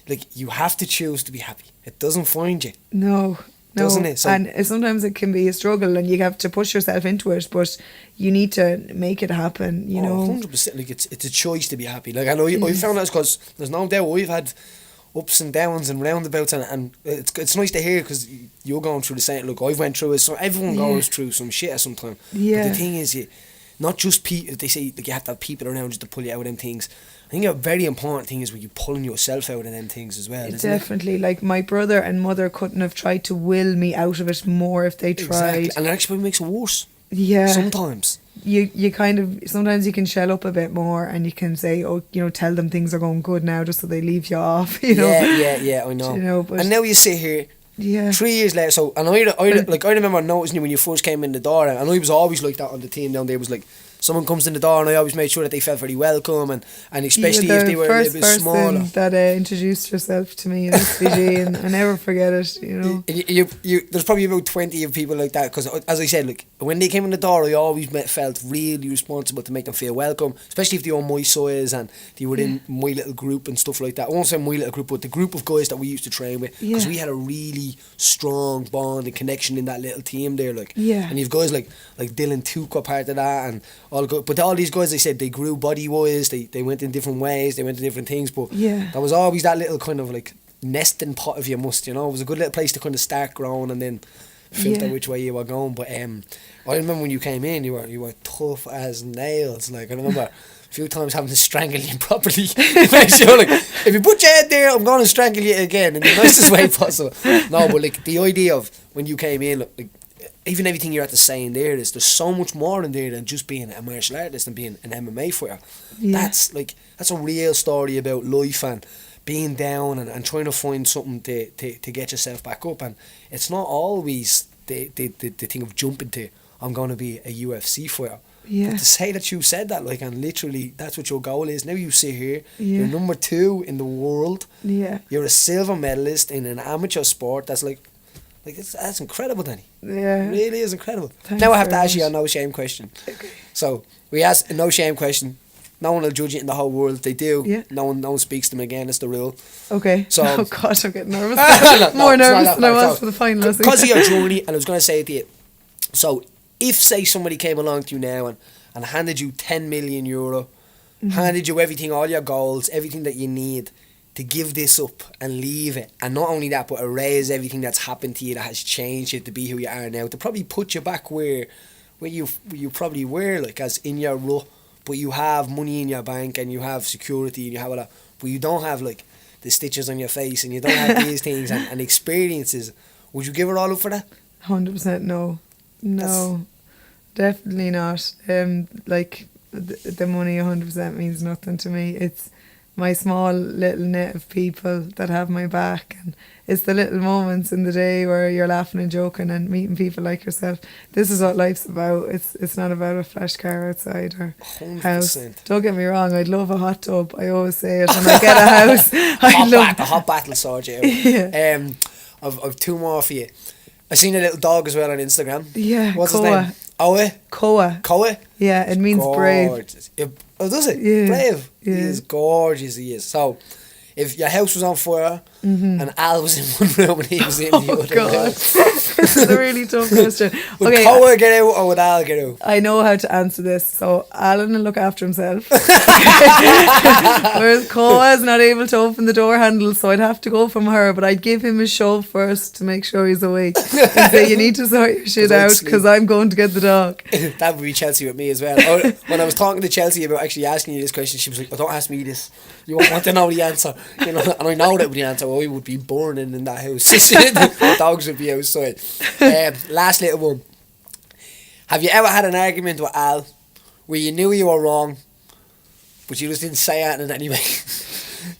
Like, you have to choose to be happy. It doesn't find you. No. Doesn't it? So, and sometimes it can be a struggle and you have to push yourself into it, but you need to make it happen, you know. 100%. Like, it's a choice to be happy. Like, I know I found that because there's no doubt we've had ups and downs and roundabouts, and it's nice to hear because you're going through the same. Look, I've went through it, so everyone goes through some shit at some time. Yeah. But the thing is, not just people. They say like you have to have people around just to pull you out of them things. I think a very important thing is when you pulling yourself out of them things as well. Definitely. Like, my brother and mother couldn't have tried to will me out of it more if they tried. Exactly. And it actually makes it worse. Yeah. Sometimes. You kind of, sometimes you can shell up a bit more and you can say, oh, you know, tell them things are going good now just so they leave you off, you know. Yeah, I know. You know, but and now you sit here 3 years later, so, and I remember noticing you when you first came in the door, and I was always like that on the team down there, was like, someone comes in the door, and I always made sure that they felt very welcome, and especially You were if they were a little bit smaller. the first person that introduced yourself to me in SPG, and I never forget it. You know, there's probably about 20 of people like that, because as I said, like when they came in the door, I always felt really responsible to make them feel welcome, especially if they were my size and they were in my little group and stuff like that. I won't say my little group, but the group of guys that we used to train with, because we had a really strong bond and connection in that little team there, like. And you've guys like Dylan Tuca part of that, and but all these guys, they said they grew body wise, they went in different ways, they went to different things, but there was always that little kind of like nesting pot, if you must, you know. It was a good little place to kind of start growing and then filter which way you were going. But I remember when you came in, you were tough as nails. Like I remember a few times having to strangle you properly. Make sure, like, if you put your head there, I'm going to strangle you again in the nicest way possible. No, but like the idea of when you came in, like even everything you're at the saying there's so much more in there than just being a martial artist and being an MMA fighter. That's a real story about life and being down and trying to find something to get yourself back up. And it's not always the thing of jumping to, I'm going to be a UFC fighter. But to say that you said that, like, and literally that's what your goal is. Now you sit here, you're number 2 in the world. You're a silver medalist in an amateur sport. That's that's incredible, Danny. It really is incredible. Thanks. Now I have to ask you a no shame question. Okay. So we ask a no shame question. No one will judge it in the whole world. If they do, no one speaks to them again. It's the rule. Okay. So oh God, I'm getting nervous. More nervous than I was for the final. Because of your journey, and I was going to say it to you. So if, say, somebody came along to you now and handed you 10 million euro, handed you everything, all your goals, everything that you need to give this up and leave it, and not only that, but erase everything that's happened to you that has changed you to be who you are now, to probably put you back where you probably were, like, as in your rut, but you have money in your bank and you have security and you have all that, but you don't have like the stitches on your face and you don't have these things and experiences. Would you give it all up for that? 100% no. Definitely not. Like the money 100% means nothing to me. It's my small little net of people that have my back, and it's the little moments in the day where you're laughing and joking and meeting people like yourself. This is what life's about. It's not about a flash car outside or 100%. House. Don't get me wrong, I'd love a hot tub. I always say it when I get a house. A hot battle sword, I've 2 more for you. I seen a little dog as well on Instagram. Yeah, what's Koa. his name? Owe? Koa. Yeah, it means gorgeous. Brave. Oh, does it? Yeah. Brave. Yeah. He is gorgeous, he is. So, if your house was on fire and Al was in one room and he was in the other room. This is a really tough question. Would Koa get out or would Al get out? I know how to answer this. So Alan will look after himself. Whereas Koa is not able to open the door handle, so I'd have to go from her. But I'd give him a shove first to make sure he's awake. And say, you need to sort your shit out because I'm going to get the dog. That would be Chelsea with me as well. When I was talking to Chelsea about actually asking you this question, she was like, oh, don't ask me this. You won't want to know the answer. You know, and I know that the answer. I would be burning in that house. The dogs would be outside. Last little one. Have you ever had an argument with Al where you knew you were wrong, but you just didn't say anything anyway?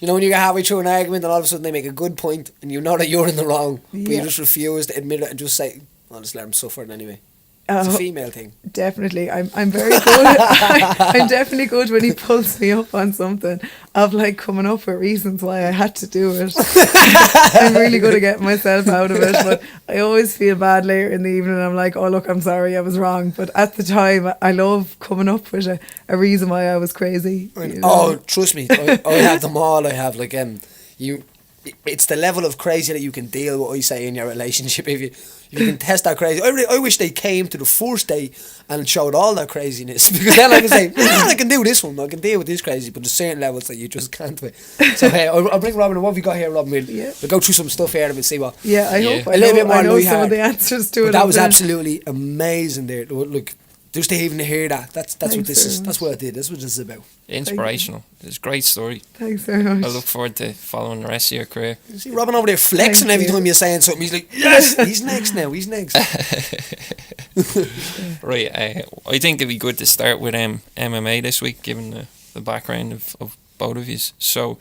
You know, when you get halfway through an argument and all of a sudden they make a good point and you know that you're in the wrong, but you just refuse to admit it and just say, I'll just let him suffer anyway. It's a female thing. Definitely. I'm very good. I'm definitely good when he pulls me up on something of like coming up with reasons why I had to do it. I'm really good at getting myself out of it, but I always feel bad later in the evening. I'm like, oh look, I'm sorry, I was wrong. But at the time, I love coming up with a reason why I was crazy. You know? Oh, trust me, I have them all. I have like it's the level of crazy that you can deal with, I say, in your relationship. If you can test that crazy. I wish they came to the first day and showed all that craziness, because then I can say, I can do this one, I can deal with this crazy, but there's certain levels that you just can't with. So I'll bring Robin. What have we got here, Robin? We'll go through some stuff here and we'll see what. Yeah, I hope a little bit more. I know some of the answers to it. That was absolutely amazing there. Look, just to even hear that, that's what this is. That's what I did. That's what this is about. Inspirational. It's a great story. Thanks very much. I look forward to following the rest of your career. You see Robin over there flexing every time you're saying something. He's like, yes, he's next now. He's next. Right. I think it'd be good to start with MMA this week, given the background of both of you. So,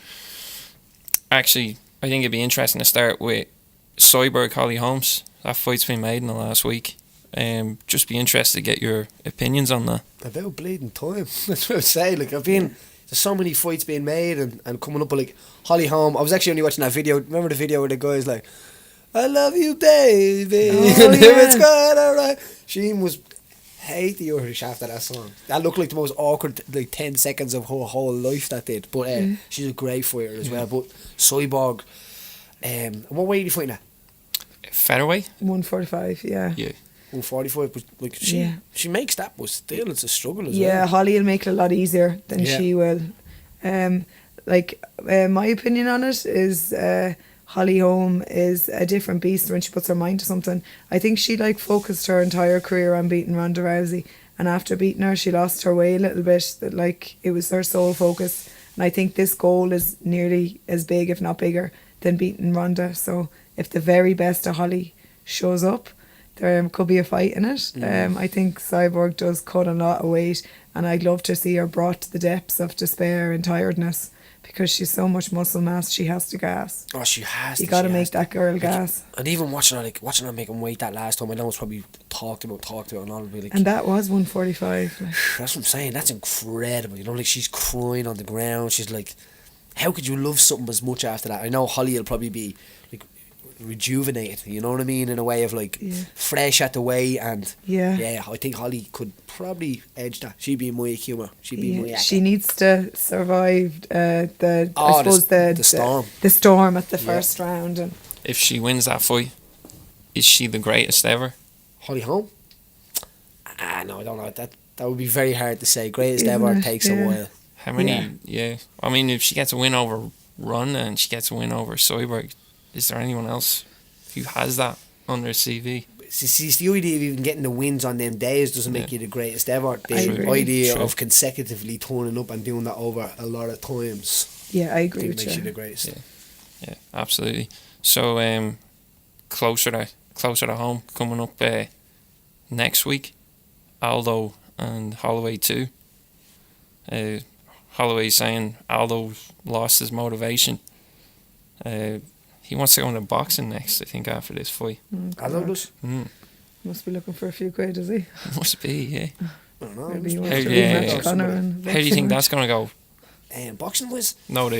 actually, I think it'd be interesting to start with Cyborg Holohans. That fight's been made in the last week. Just be interested to get your opinions on that. About bleeding time. That's what I would say. Like, there's so many fights being made and coming up with, like, Holohan. I was actually only watching that video. Remember the video where the guy's like, I love you, baby. Oh, And yeah. it's going alright. Sheen was hate the Irish after that song. That looked like the most awkward, like, 10 seconds of her whole life, that did. But she's a great fighter as well. But Cyborg, what weight are you fighting at? Featherweight? 145, yeah. Yeah. 145, but like she makes that, but still it's a struggle as well. Yeah, Holly will make it a lot easier than she will. My opinion on it is Holly Holm is a different beast when she puts her mind to something. I think she focused her entire career on beating Ronda Rousey, and after beating her she lost her way a little bit, that it was her sole focus. And I think this goal is nearly as big, if not bigger, than beating Ronda. So if the very best of Holly shows up, there could be a fight in it. I think Cyborg does cut a lot of weight, and I'd love to see her brought to the depths of despair and tiredness, because she's so much muscle mass, she has to gas. Oh, she has. You got to make that girl gas. And even watching her making weight that last time, I know it's probably talked about, and all. Like, And that was 145. That's what I'm saying. That's incredible. You know, like, she's crying on the ground. She's like, how could you love something as much after that? I know Holly will probably be like rejuvenated, you know what I mean, in a way of fresh at the way, and I think Holly could probably edge that. She'd be in my humour. She'd be in my She needs to survive the storm. The storm at the first round. And if she wins that fight, is she the greatest ever? Holly Holm? No, I don't know. That would be very hard to say. Greatest ever takes a while. How many? Yeah. I mean, if she gets a win over Ronda and she gets a win over Cyborg, is there anyone else who has that on their CV? See, it's the idea of even getting the wins on them days doesn't make you the greatest ever. The idea of consecutively turning up and doing that over a lot of times. Yeah, I agree with makes you the greatest. Yeah, absolutely. So, closer to home, coming up next week, Aldo and Holloway too. Holloway saying Aldo lost his motivation. He wants to go into boxing next, I think, after this fight. Aldo does? Must be looking for a few quid, is he? Must be, yeah. I don't know. Maybe he wants to rematch Conor and How do you think that's going to go? Boxing was? No,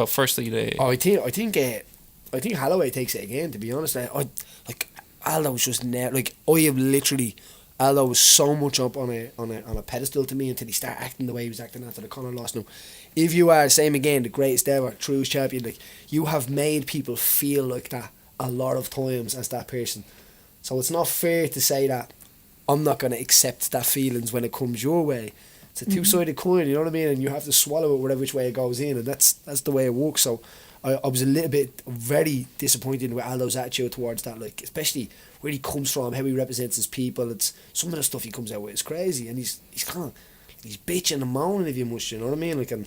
firstly, I think Holloway takes it again, to be honest. Aldo was just Aldo was so much up on a pedestal to me until he started acting the way he was acting after the Conor loss. Now, if you are, same again, the greatest ever, true champion, you have made people feel like that a lot of times as that person. So it's not fair to say that I'm not going to accept that feelings when it comes your way. It's a two-sided coin, you know what I mean? And you have to swallow it whatever which way it goes in, and that's the way it works. So I was a little bit very disappointed with Aldo's attitude towards that, especially where he comes from, how he represents his people. It's some of the stuff he comes out with is crazy, and he's kind of he's bitching and moaning if you must, you know what I mean?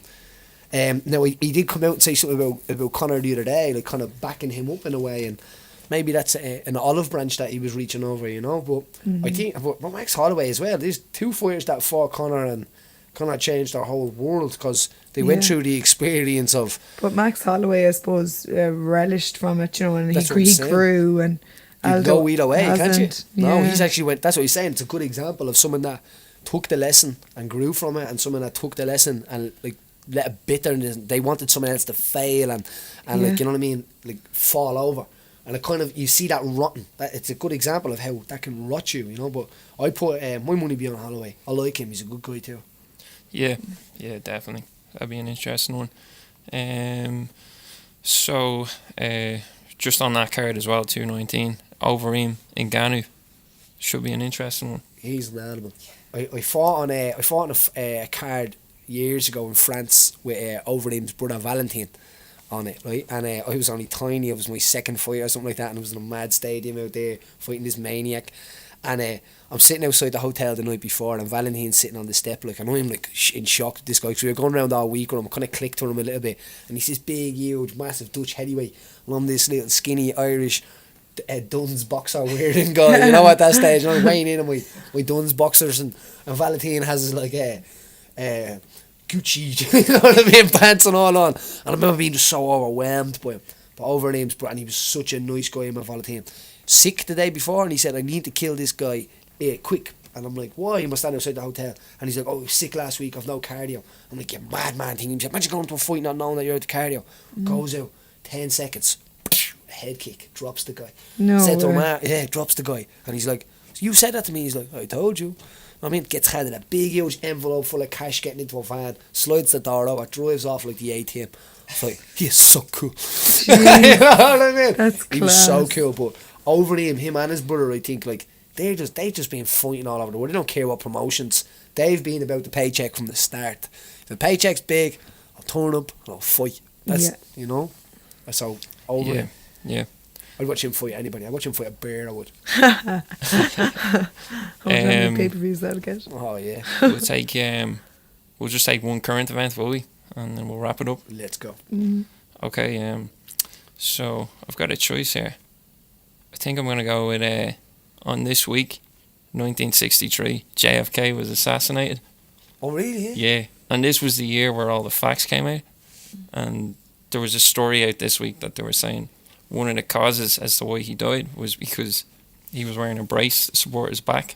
Now he did come out and say something about Conor the other day, kind of backing him up in a way, and maybe that's an olive branch that he was reaching over, you know. But I think but Max Holloway as well. There's two fighters that fought Conor and Conor changed their whole world because they went through the experience of. But Max Holloway, I suppose, relished from it, you know, and he grew, and Aldo go either way, can't you? Yeah. No, he's actually went. That's what he's saying. It's a good example of someone that took the lesson and grew from it, and someone that took the lesson and let a bitterness. They wanted someone else to fail and you know what I mean, fall over. And it kind of, you see that rotten. It's a good example of how that can rot you, you know. But I put my money be on Holloway. I like him. He's a good guy too. Yeah, definitely. That'd be an interesting one. So just on that card as well, 219, Overeem Ngannou should be an interesting one. He's an animal. I fought on a card years ago in France with Overeem's brother Valentin on it, right? And I was only tiny. It was my second fight or something like that, and it was in a mad stadium out there fighting this maniac. And I'm sitting outside the hotel the night before, and Valentin's sitting on the step, and I'm in shock at this guy. So we were going around all week with him, kind of clicked to him a little bit, and he's this big, huge, massive Dutch heavyweight, and I'm this little skinny Irish Duns boxer wearing guy, you know, at that stage. And I'm weighing in on my Duns boxers, and Valentin has his Gucci, you know what I mean, pants and all on. And I remember being just so overwhelmed by him. But Overeem's, and he was such a nice guy, my Valentin. sick the day before, and he said, I need to kill this guy quick. And I'm like, why? He must stand outside the hotel. And he's like, oh, he was sick last week, I've no cardio. I'm like, you madman thing. Imagine going to a fight not knowing that you're at the cardio. Goes out, 10 seconds, head kick, drops the guy. No Said to way. him, drops the guy. And he's like, you said that to me. He's like, I told you. I mean, gets handed a big, huge envelope full of cash getting into a van, slides the door over, drives off like the ATM. It's like, he is so cool. You know what I mean? That's He was so class. cool, but over him and his brother, I think, like, they've just been fighting all over the world. They don't care what promotions. They've been about the paycheck from the start. If the paycheck's big, I'll turn up and I'll fight. That's, you know? So, over him. Yeah. I'd watch him fight anybody. I'd watch him fight a bear, I would. How many pay-per-views that'll get? Oh, yeah. We'll just take one current event, will we? And then we'll wrap it up. Let's go. Okay, so I've got a choice here. I think I'm going to go with, on this week, 1963, JFK was assassinated. Oh, really? Yeah, and this was the year where all the facts came out. And there was a story out this week that they were saying one of the causes as to why he died was because he was wearing a brace to support his back.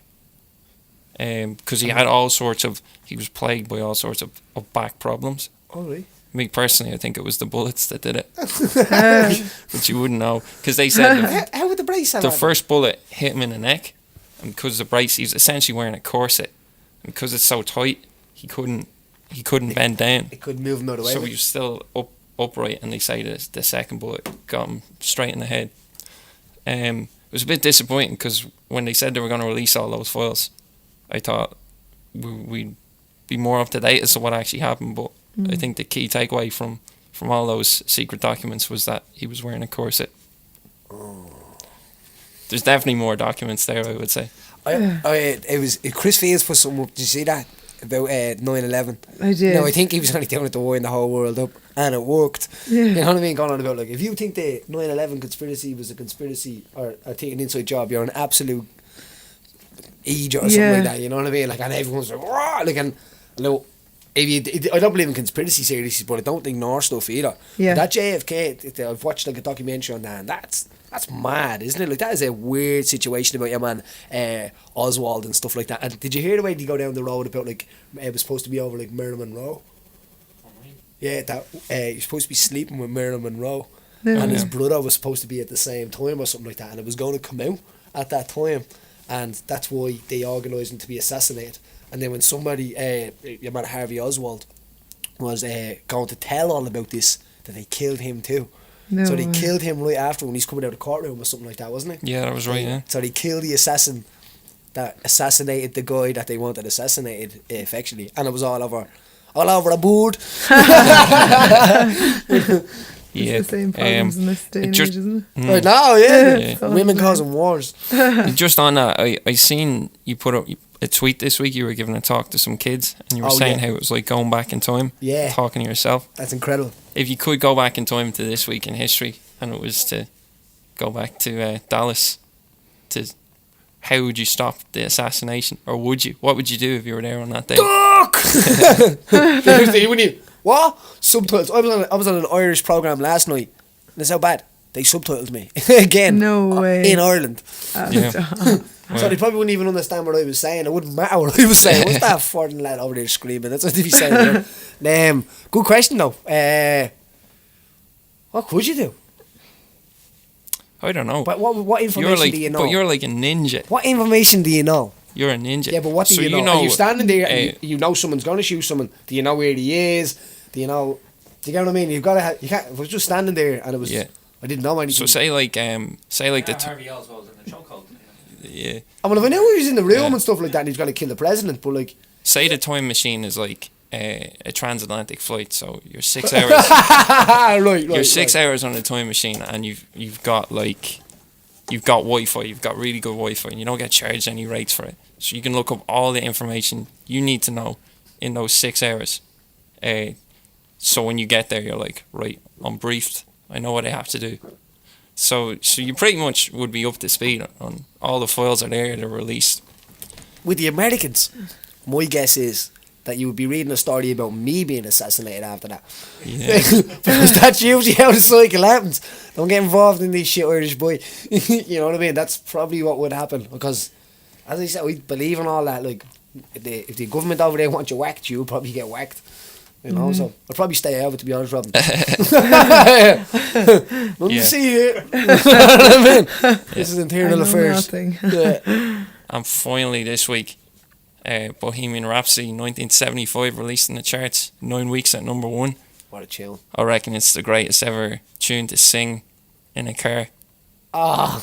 Because he was plagued by all sorts of back problems. Oh, really? Me personally, I think it was the bullets that did it. But you wouldn't know. Because they said How would the brace have the happened? first bullet hit him in the neck. And because the brace, he was essentially wearing a corset. And because it's so tight, he couldn't bend down. It could move him out of the way. So he was still upright, and they say that the second bullet got him straight in the head. It was a bit disappointing because when they said they were going to release all those files, I thought we'd be more up to date as to what actually happened. But I think the key takeaway from all those secret documents was that he was wearing a corset. There's definitely more documents there, I would say. It was Chris Fields put something up. Did you see that about 9/11? I did. No, I think he was only doing it to wind the whole world up, and it worked. Yeah. You know what I mean? Going on about, like, if you think the 9/11 conspiracy was a conspiracy or I think an inside job, you're an absolute idiot or something like that. You know what I mean? Like, and everyone's like, "Rah!" Like, and look, I don't believe in conspiracy theories, but I don't ignore stuff either. Yeah. That JFK, I've watched like a documentary on that, and that's mad, isn't it? Like, that is a weird situation about your man Oswald and stuff like that. And did you hear the way they go down the road about, like, it was supposed to be over, like, Marilyn Monroe? Yeah, that he was supposed to be sleeping with Marilyn Monroe, and his brother was supposed to be at the same time or something like that, and it was going to come out at that time, and that's why they organised him to be assassinated. And then when somebody, your man Harvey Oswald, was going to tell all about this, that they killed him too. No So they way. killed him right after when he's coming out of the courtroom or something like that, wasn't it? Yeah, that was right, yeah. So they killed the assassin that assassinated the guy that they wanted assassinated, effectively, and it was all over a board. Yeah. It's the same problems in this day and age, isn't it? Right now, yeah. Yeah. So Women insane. causing wars. Just on that, I seen you put up a tweet this week. You were giving a talk to some kids, and you were saying how it was like going back in time, talking to yourself. That's incredible. If you could go back in time to this week in history, and it was to go back to Dallas, how would you stop the assassination, or would you? What would you do if you were there on that day? Duck! What? Subtitles. I was on an Irish programme last night. That's how bad. They subtitled me. Again. No way. In Ireland. Yeah. So they probably wouldn't even understand what I was saying. It wouldn't matter what I was saying. What's that foreign lad over there screaming? That's what they'd be saying. Good question though. What could you do? I don't know. But what information do you know? But you're like a ninja. What information do you know? You're a ninja. Yeah, but what do So you know? Are you standing there and you know someone's going to shoot someone? Do you know where he is? Do you know? Do you get what I mean? You've got to. You can't. If I was just standing there and it was. Yeah. I didn't know anything. So say like the. Harvey Oswald in the chokehold. Yeah. I mean, if I knew he was in the room and stuff like that, and he's going to kill the president, but like. Say the time machine is like a transatlantic flight, so you're 6 hours. right. You're 6 hours on a time machine, and you've got Wi-Fi. You've got really good Wi-Fi, and you don't get charged any rates for it. So you can look up all the information you need to know in those 6 hours. So when you get there, you're like, right, I'm briefed. I know what I have to do. So you pretty much would be up to speed on all the files are there that are released. With the Americans, my guess is that you would be reading a story about me being assassinated after that. Yeah. Because that's usually how the cycle happens. Don't get involved in this shit, Irish boy. You know what I mean? That's probably what would happen. Because, as I said, we believe in all that. Like, if the government over there wants you whacked, you'll probably get whacked. You know, so I'll probably stay out, to be honest, Robin. Nothing to see here. You know what I mean? This is internal affairs. Yeah. And finally this week, Bohemian Rhapsody 1975 released in the charts, 9 weeks at number 1. What a chill. I reckon it's the greatest ever tune to sing in a car.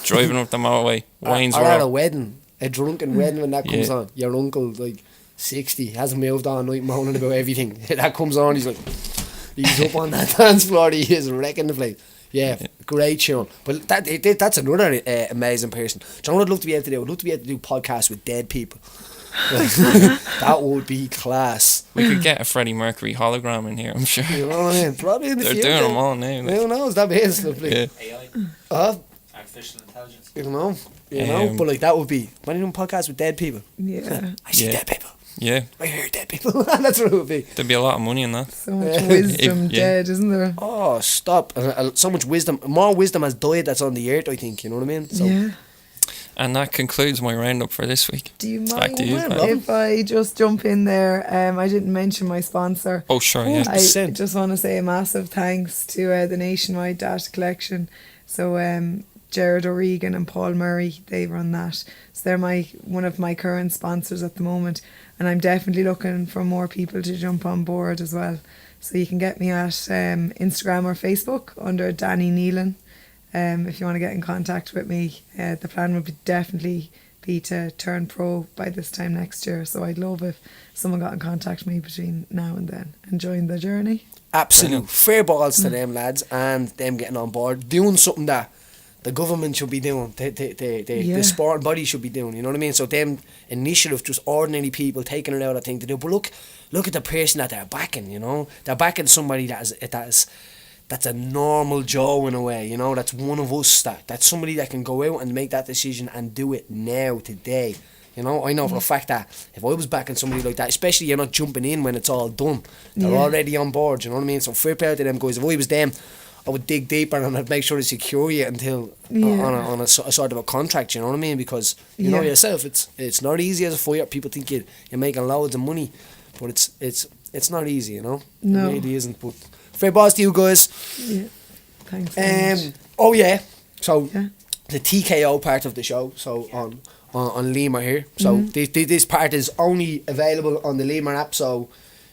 Driving up the motorway, Wayne's or at a World. wedding, a drunken wedding when that comes on. Your uncle, like 60, hasn't moved on night moaning about everything. That comes on, he's like, he's up on that dance floor, he is wrecking the place. Yeah, great tune. But that's another amazing person. Do you know what I'd love to be able to do? I'd love to be able to do podcasts with dead people. That would be class. We could get a Freddie Mercury hologram in here, I'm sure. You know what I mean? Probably in the They're future. doing them all now. Who knows? That'd be lovely. Yeah. AI. Artificial intelligence. You know, but like that would be. When you do podcasts with dead people, Yeah. I see dead people. Yeah. I hear dead people. That's what it would be. There'd be a lot of money in that. So much wisdom Yeah. dead, isn't there? Oh, stop! So much wisdom. More wisdom has died that's on the earth. I think. You know what I mean? So, Yeah. And that concludes my roundup for this week. Do you Back mind to you, Well, Pat. if I just jump in there? I didn't mention my sponsor. Oh, sure, yeah. I 100%. just want to say a massive thanks to the Nationwide Data Collection. So Jared O'Regan and Paul Murray, they run that. So they're one of my current sponsors at the moment, and I'm definitely looking for more people to jump on board as well. So you can get me at Instagram or Facebook under Danni Neilan. If you want to get in contact with me, the plan would definitely be to turn pro by this time next year. So I'd love if someone got in contact with me between now and then and join the journey. absolute fair balls to them lads and them getting on board, doing something that the government should be doing, the sporting body should be doing, you know what I mean? So them initiative, just ordinary people taking it out a thing to do. But look at the person that they're backing, you know? They're backing somebody that's a normal Joe in a way, you know? That's one of us, that's somebody that can go out and make that decision and do it now, today. You know, I know for a fact that if I was backing somebody like that, especially you're not jumping in when it's all done, they're already on board, you know what I mean? So fair play to them guys. If I was them, I would dig deeper and I'd make sure to secure you until on a sort of a contract, you know what I mean? Because you know yourself, it's not easy as a fighter. People think you're making loads of money, but it's not easy, you know. No, it really isn't. But fair balls to you guys. Yeah, thanks. So much. Oh yeah, so the TKO part of the show. So on Limor here. So this part is only available on the Limor app. So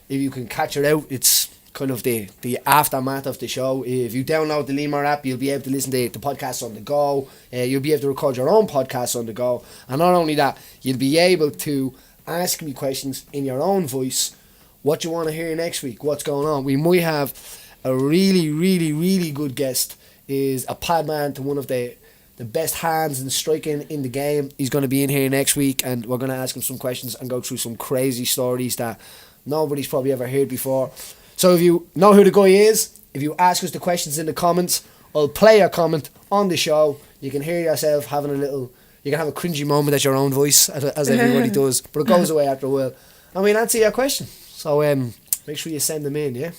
if you can catch it out, it's kind of the aftermath of the show. If you download the Limor app, you'll be able to listen to the podcasts on the go. You'll be able to record your own podcasts on the go. And not only that, you'll be able to ask me questions in your own voice. What you want to hear next week? What's going on? We might have a really, really, really good guest. Is a pad man to one of the best hands in striking in the game. He's going to be in here next week and we're going to ask him some questions and go through some crazy stories that nobody's probably ever heard before. So if you know who the guy is, if you ask us the questions in the comments, I'll play your comment on the show. You can hear yourself having you can have a cringy moment at your own voice, as everybody does, but it goes away after a while. And we'll answer your question. So make sure you send them in, yeah?